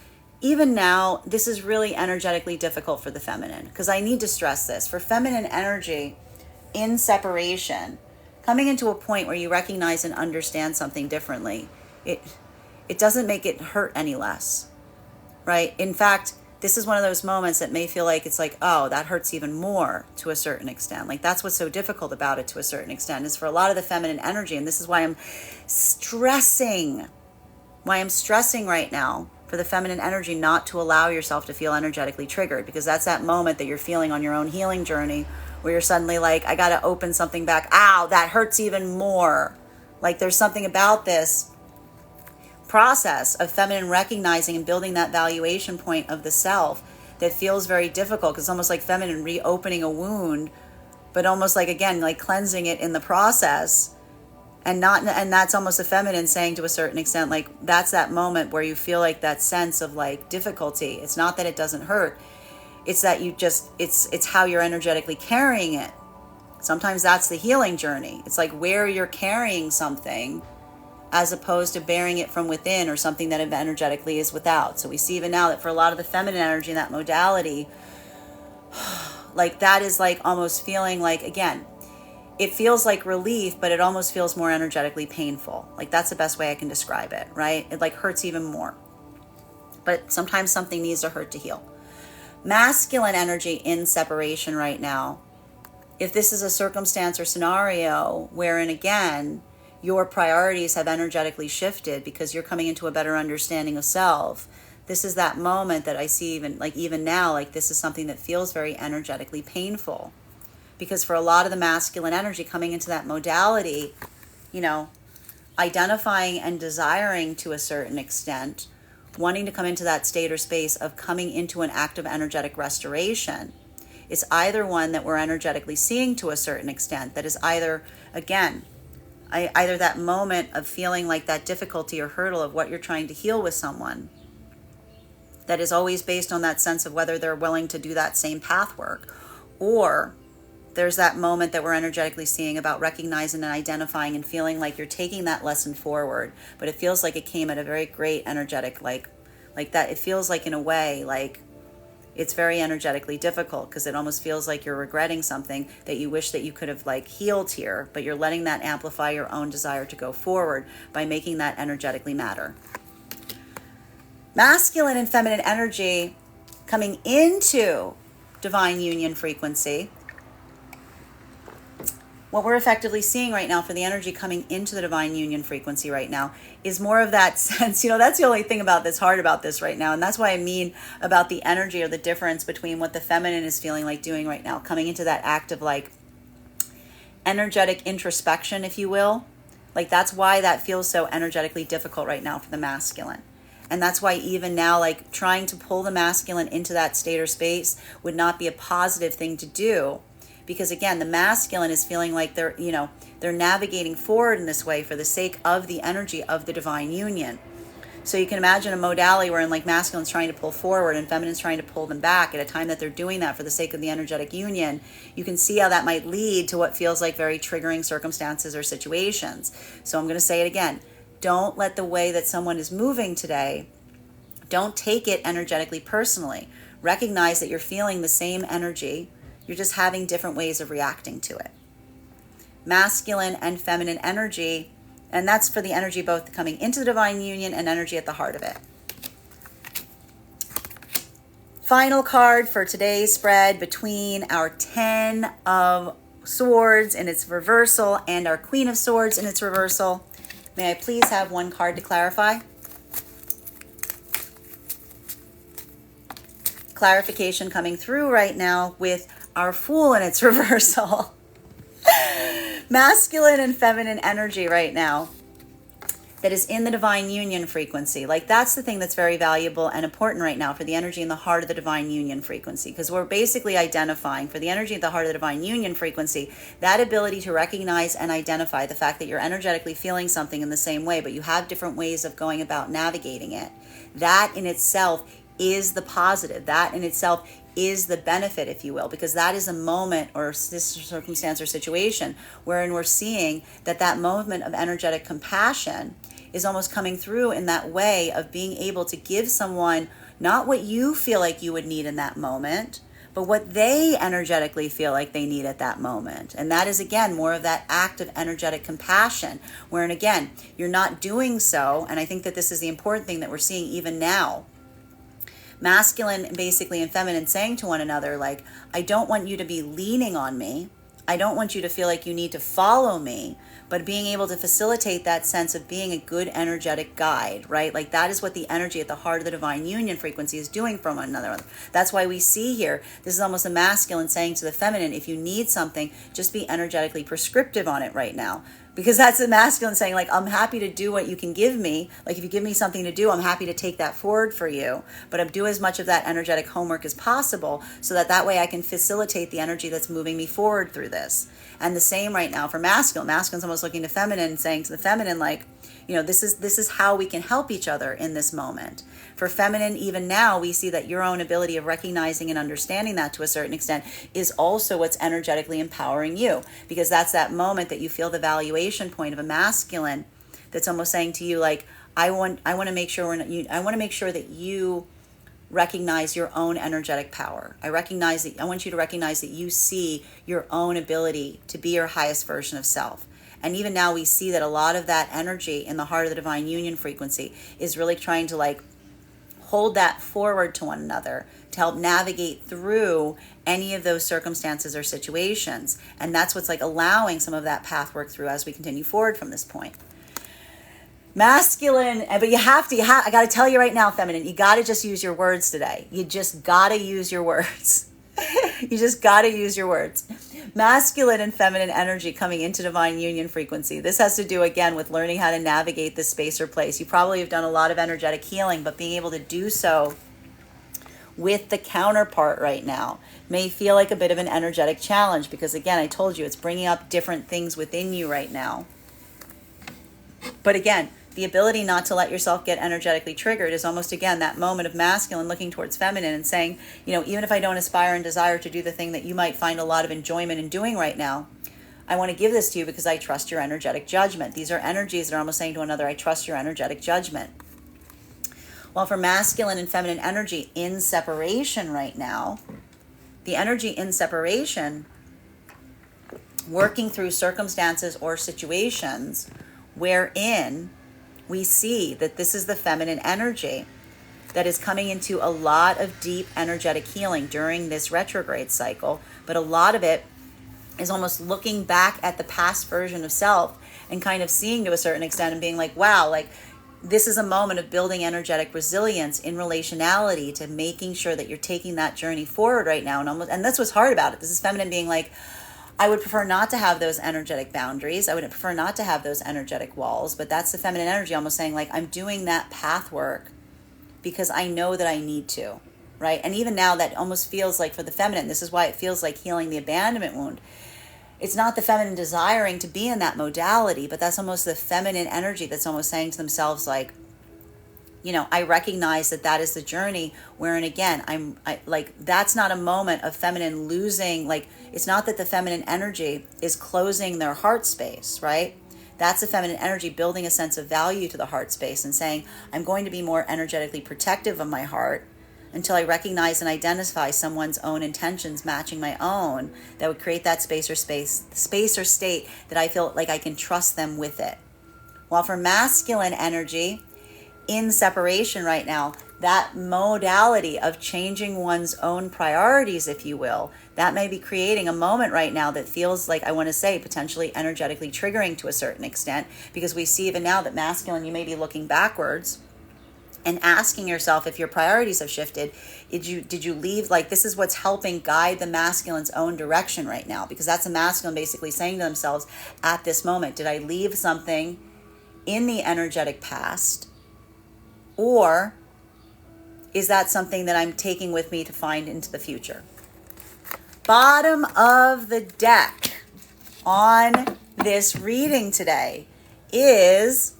Even now, this is really energetically difficult for the feminine, because I need to stress this. For feminine energy in separation, coming into a point where you recognize and understand something differently, it doesn't make it hurt any less, right? In fact, this is one of those moments that may feel like it's like, oh, that hurts even more to a certain extent. Like, that's what's so difficult about it to a certain extent, is for a lot of the feminine energy. And this is why I'm stressing right now for the feminine energy not to allow yourself to feel energetically triggered, because that's that moment that you're feeling on your own healing journey where you're suddenly like, I got to open something back. Ow, that hurts even more. Like, there's something about this process of feminine recognizing and building that valuation point of the self that feels very difficult, because it's almost like feminine reopening a wound, but almost like, again, like cleansing it in the process. And that's almost a feminine saying to a certain extent, like, that's that moment where you feel like that sense of like difficulty. It's not that it doesn't hurt. It's that you just, it's how you're energetically carrying it. Sometimes that's the healing journey. It's like where you're carrying something as opposed to bearing it from within, or something that energetically is without. So we see even now that for a lot of the feminine energy in that modality, like that is like almost feeling like, again, it feels like relief, but it almost feels more energetically painful. Like, that's the best way I can describe it, right? It like hurts even more. But sometimes something needs to hurt to heal. Masculine energy in separation right now. If this is a circumstance or scenario wherein, again, your priorities have energetically shifted because you're coming into a better understanding of self, this is that moment that I see even now, like this is something that feels very energetically painful. Because for a lot of the masculine energy coming into that modality, you know, identifying and desiring to a certain extent, wanting to come into that state or space of coming into an act of energetic restoration, is either one that we're energetically seeing to a certain extent, that is either, again, either that moment of feeling like that difficulty or hurdle of what you're trying to heal with someone, that is always based on that sense of whether they're willing to do that same path work, or there's that moment that we're energetically seeing about recognizing and identifying and feeling like you're taking that lesson forward, but it feels like it came at a very great energetic, like that. It feels like, in a way, like it's very energetically difficult, because it almost feels like you're regretting something that you wish that you could have like healed here, but you're letting that amplify your own desire to go forward by making that energetically matter. Masculine and feminine energy coming into divine union frequency. What we're effectively seeing right now for the energy coming into the divine union frequency right now is more of that sense, that's the only thing that's hard about this right now. And that's why I mean about the energy, or the difference between what the feminine is feeling like doing right now, coming into that act of like energetic introspection, if you will. Like, that's why that feels so energetically difficult right now for the masculine. And that's why even now, like, trying to pull the masculine into that state or space would not be a positive thing to do. Because again, the masculine is feeling like they're navigating forward in this way for the sake of the energy of the divine union. So you can imagine a modality wherein like masculine's trying to pull forward and feminine's trying to pull them back at a time that they're doing that for the sake of the energetic union. You can see how that might lead to what feels like very triggering circumstances or situations. So I'm going to say it again. Don't let the way that someone is moving today, don't take it energetically personally. Recognize that you're feeling the same energy. You're just having different ways of reacting to it. Masculine and feminine energy, and that's for the energy both coming into the divine union and energy at the heart of it. Final card for today's spread between our 10 of Swords in its reversal and our Queen of Swords in its reversal. May I please have one card to clarify? clarification coming through right now with our Fool in its reversal. Masculine and feminine energy right now that is in the divine union frequency. Like, that's the thing that's very valuable and important right now for the energy in the heart of the divine union frequency, because we're basically identifying for the energy at the heart of the divine union frequency, that ability to recognize and identify the fact that you're energetically feeling something in the same way, but you have different ways of going about navigating it. That in itself is the positive. That in itself is the benefit, if you will, because that is a moment or circumstance or situation wherein we're seeing that that moment of energetic compassion is almost coming through in that way of being able to give someone not what you feel like you would need in that moment, but what they energetically feel like they need at that moment. And that is, again, more of that act of energetic compassion, wherein, again, you're not doing so. And I think that this is the important thing that we're seeing even now. Masculine, basically, and feminine saying to one another, like, I don't want you to be leaning on me. I don't want you to feel like you need to follow me, but being able to facilitate that sense of being a good energetic guide, right? Like, that is what the energy at the heart of the divine union frequency is doing for one another. That's why we see here, this is almost a masculine saying to the feminine, if you need something, just be energetically prescriptive on it right now. Because that's the masculine saying, like, I'm happy to do what you can give me. Like, if you give me something to do, I'm happy to take that forward for you. But I'm do as much of that energetic homework as possible so that way I can facilitate the energy that's moving me forward through this. And the same right now for masculine. Masculine's almost looking to feminine and saying to the feminine, like, you know, this is how we can help each other in this moment. For feminine, even now, we see that your own ability of recognizing and understanding that to a certain extent is also what's energetically empowering you, because that's that moment that you feel the valuation point of a masculine that's almost saying to you, like, I want to make sure I want to make sure that you recognize your own energetic power. I want you to recognize that you see your own ability to be your highest version of self. And even now we see that a lot of that energy in the heart of the divine union frequency is really trying to, like, hold that forward to one another to help navigate through any of those circumstances or situations. And that's what's, like, allowing some of that path work through as we continue forward from this point. Masculine, but I got to tell you right now, feminine, you got to just use your words today. You just got to use your words. You just got to use your words. Masculine and feminine energy coming into divine union frequency. This has to do, again, with learning how to navigate this space or place. You probably have done a lot of energetic healing, but being able to do so with the counterpart right now may feel like a bit of an energetic challenge, because, again, I told you, it's bringing up different things within you right now. But again, the ability not to let yourself get energetically triggered is almost, again, that moment of masculine looking towards feminine and saying, you know, even if I don't aspire and desire to do the thing that you might find a lot of enjoyment in doing right now, I want to give this to you because I trust your energetic judgment. These are energies that are almost saying to another, I trust your energetic judgment. While for masculine and feminine energy in separation right now, the energy in separation, working through circumstances or situations wherein we see that this is the feminine energy that is coming into a lot of deep energetic healing during this retrograde cycle. But a lot of it is almost looking back at the past version of self and kind of seeing to a certain extent and being like, wow, like, this is a moment of building energetic resilience in relationality to making sure that you're taking that journey forward right now. And that's what's hard about it. This is feminine being like, I would prefer not to have those energetic boundaries. I would prefer not to have those energetic walls. But that's the feminine energy almost saying, like, I'm doing that path work because I know that I need to, right? And even now that almost feels like for the feminine, this is why it feels like healing the abandonment wound. It's not the feminine desiring to be in that modality, but that's almost the feminine energy that's almost saying to themselves, like, you know, I recognize that is the journey wherein, again, I like, that's not a moment of feminine losing, like, it's not that the feminine energy is closing their heart space, right? That's the feminine energy building a sense of value to the heart space and saying, I'm going to be more energetically protective of my heart until I recognize and identify someone's own intentions matching my own that would create that space or state that I feel like I can trust them with it. While for masculine energy, in separation right now, that modality of changing one's own priorities, if you will, that may be creating a moment right now that feels like, I want to say, potentially energetically triggering to a certain extent, because we see even now that masculine, you may be looking backwards and asking yourself if your priorities have shifted. Did you leave, like, this is what's helping guide the masculine's own direction right now, because that's a masculine basically saying to themselves at this moment, did I leave something in the energetic past, or is that something that I'm taking with me to find into the future? Bottom of the deck on this reading today is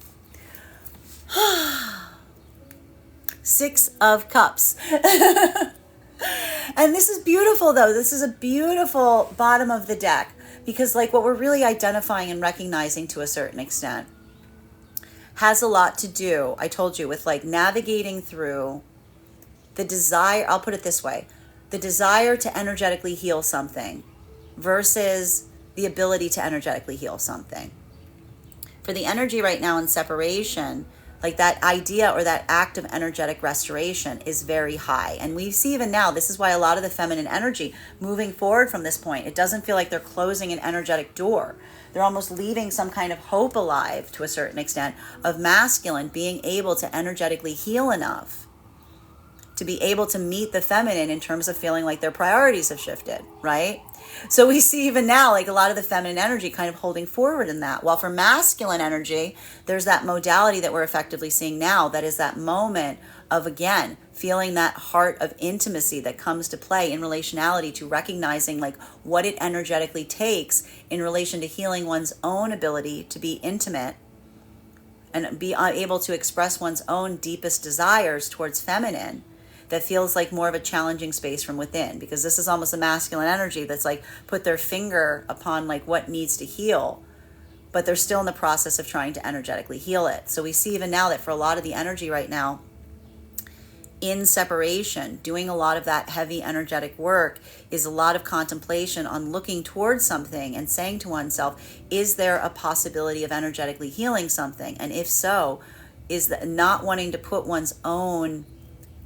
Six of Cups. And this is beautiful, though. This is a beautiful bottom of the deck, because like what we're really identifying and recognizing to a certain extent has a lot to do, I told you, with like navigating through the desire, I'll put it this way, the desire to energetically heal something versus the ability to energetically heal something. For the energy right now in separation, like that idea or that act of energetic restoration is very high. And we see even now, this is why a lot of the feminine energy moving forward from this point, it doesn't feel like they're closing an energetic door. They're almost leaving some kind of hope alive to a certain extent of masculine being able to energetically heal enough to be able to meet the feminine in terms of feeling like their priorities have shifted, right? So we see even now, like a lot of the feminine energy kind of holding forward in that. While for masculine energy, there's that modality that we're effectively seeing now. That is that moment of, again, feeling that heart of intimacy that comes to play in relationality to recognizing like what it energetically takes in relation to healing one's own ability to be intimate and be able to express one's own deepest desires towards feminine. That feels like more of a challenging space from within, because this is almost a masculine energy that's like put their finger upon like what needs to heal, but they're still in the process of trying to energetically heal it. So we see even now that for a lot of the energy right now in separation, doing a lot of that heavy energetic work is a lot of contemplation on looking towards something and saying to oneself, is there a possibility of energetically healing something? And if so, is that not wanting to put one's own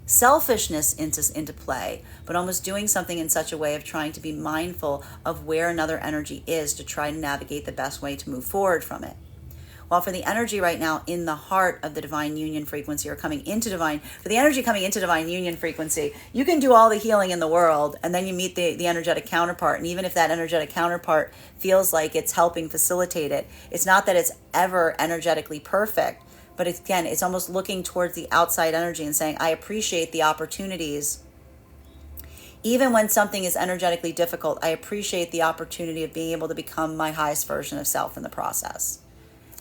selfishness into play, but almost doing something in such a way of trying to be mindful of where another energy is to try to navigate the best way to move forward from it. While for the energy right now in the heart of the divine union frequency, or coming into divine, for the energy coming into divine union frequency, you can do all the healing in the world, and then you meet the energetic counterpart. And even if that energetic counterpart feels like it's helping facilitate it, it's not that it's ever energetically perfect. But again, it's almost looking towards the outside energy and saying, I appreciate the opportunities. Even when something is energetically difficult, I appreciate the opportunity of being able to become my highest version of self in the process.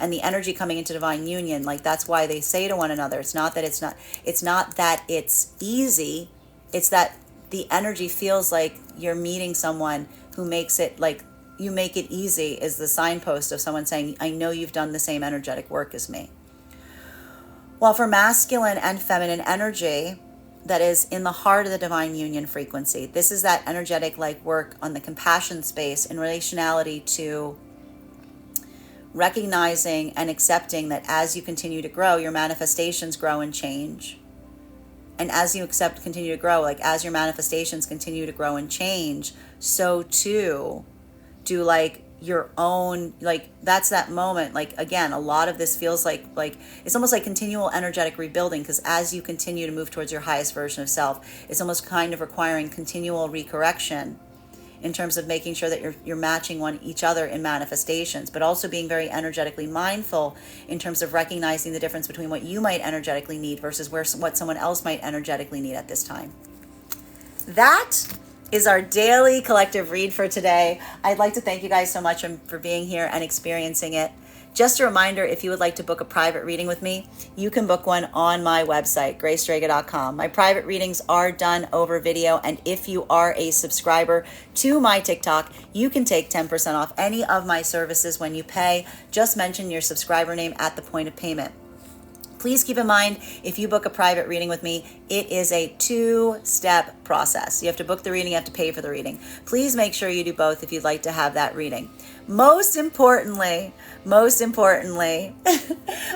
And the energy coming into divine union, like that's why they say to one another, it's not that it's easy. It's that the energy feels like you're meeting someone who makes it like you make it easy, is the signpost of someone saying, I know you've done the same energetic work as me. While for masculine and feminine energy that is in the heart of the divine union frequency, this is that energetic like work on the compassion space in relationality to recognizing and accepting that as you continue to grow, your manifestations grow and change. And as you continue to grow, like as your manifestations continue to grow and change, so too do like your own, like that's that moment. Like again, a lot of this feels like it's almost like continual energetic rebuilding, because as you continue to move towards your highest version of self, it's almost kind of requiring continual recorrection in terms of making sure that you're matching each other in manifestations, but also being very energetically mindful in terms of recognizing the difference between what you might energetically need versus what someone else might energetically need at this time. That is our daily collective read for today. I'd like to thank you guys so much for being here and experiencing it. Just a reminder, if you would like to book a private reading with me, you can book one on my website, graystrega.com. My private readings are done over video, and if you are a subscriber to my TikTok, you can take 10% off any of my services when you pay. Just mention your subscriber name at the point of payment. Please keep in mind, if you book a private reading with me, it is a 2-step process. You have to book the reading, you have to pay for the reading. Please make sure you do both if you'd like to have that reading. Most importantly,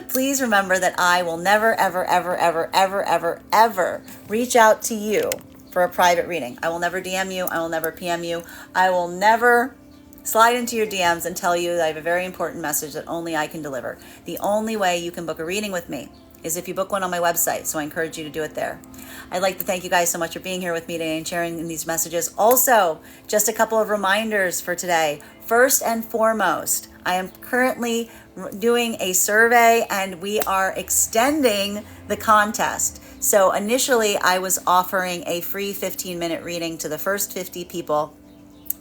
please remember that I will never, ever, ever, ever, ever, ever, ever reach out to you for a private reading. I will never DM you. I will never PM you. I will never slide into your DMs and tell you that I have a very important message that only I can deliver. The only way you can book a reading with me is if you book one on my website. So I encourage you to do it there. I'd like to thank you guys so much for being here with me today and sharing these messages. Also, just a couple of reminders for today. First and foremost, I am currently doing a survey and we are extending the contest. So initially I was offering a free 15-minute reading to the first 50 people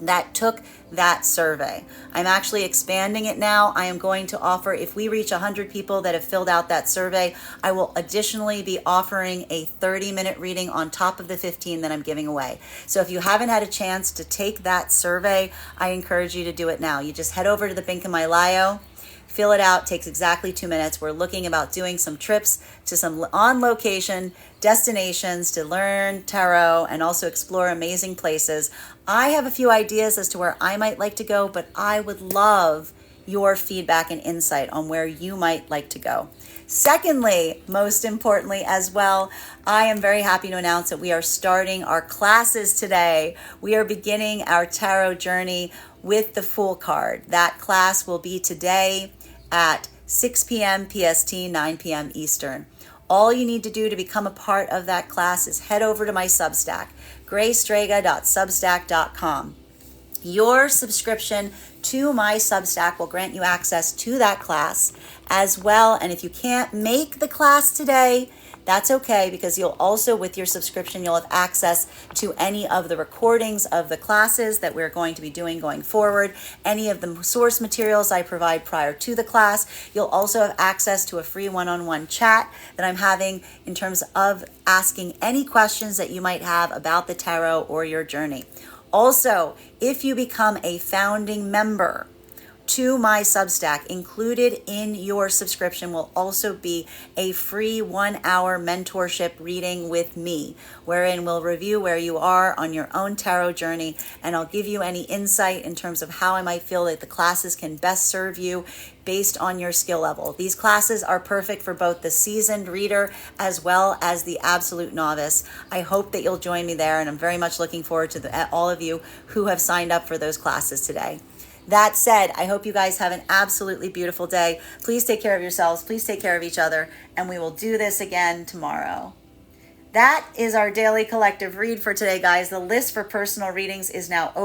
that took that survey. I'm actually expanding it now. I am going to offer, if we reach 100 people that have filled out that survey, I will additionally be offering a 30-minute reading on top of the 15 that I'm giving away. So if you haven't had a chance to take that survey, I encourage you to do it now. You just head over to the link in my bio, fill it out, takes exactly 2 minutes. We're looking about doing some trips to some on-location destinations to learn tarot and also explore amazing places. I have a few ideas as to where I might like to go, but I would love your feedback and insight on where you might like to go. Secondly, most importantly as well, I am very happy to announce that we are starting our classes today. We are beginning our tarot journey with the Fool card. That class will be today at 6 p.m. PST, 9 p.m. Eastern. All you need to do to become a part of that class is head over to my Substack, graystrega.substack.com. Your subscription to my Substack will grant you access to that class as well. And if you can't make the class today, that's okay, because you'll also, with your subscription, you'll have access to any of the recordings of the classes that we're going to be doing going forward, any of the source materials I provide prior to the class. You'll also have access to a free one-on-one chat that I'm having in terms of asking any questions that you might have about the tarot or your journey. Also, if you become a founding member to my Substack, included in your subscription will also be a free 1-hour mentorship reading with me, wherein we'll review where you are on your own tarot journey, and I'll give you any insight in terms of how I might feel that the classes can best serve you based on your skill level. These classes are perfect for both the seasoned reader as well as the absolute novice. I hope that you'll join me there, and I'm very much looking forward to all of you who have signed up for those classes today. That said, I hope you guys have an absolutely beautiful day. Please take care of yourselves. Please take care of each other. And we will do this again tomorrow. That is our daily collective read for today, guys. The list for personal readings is now open.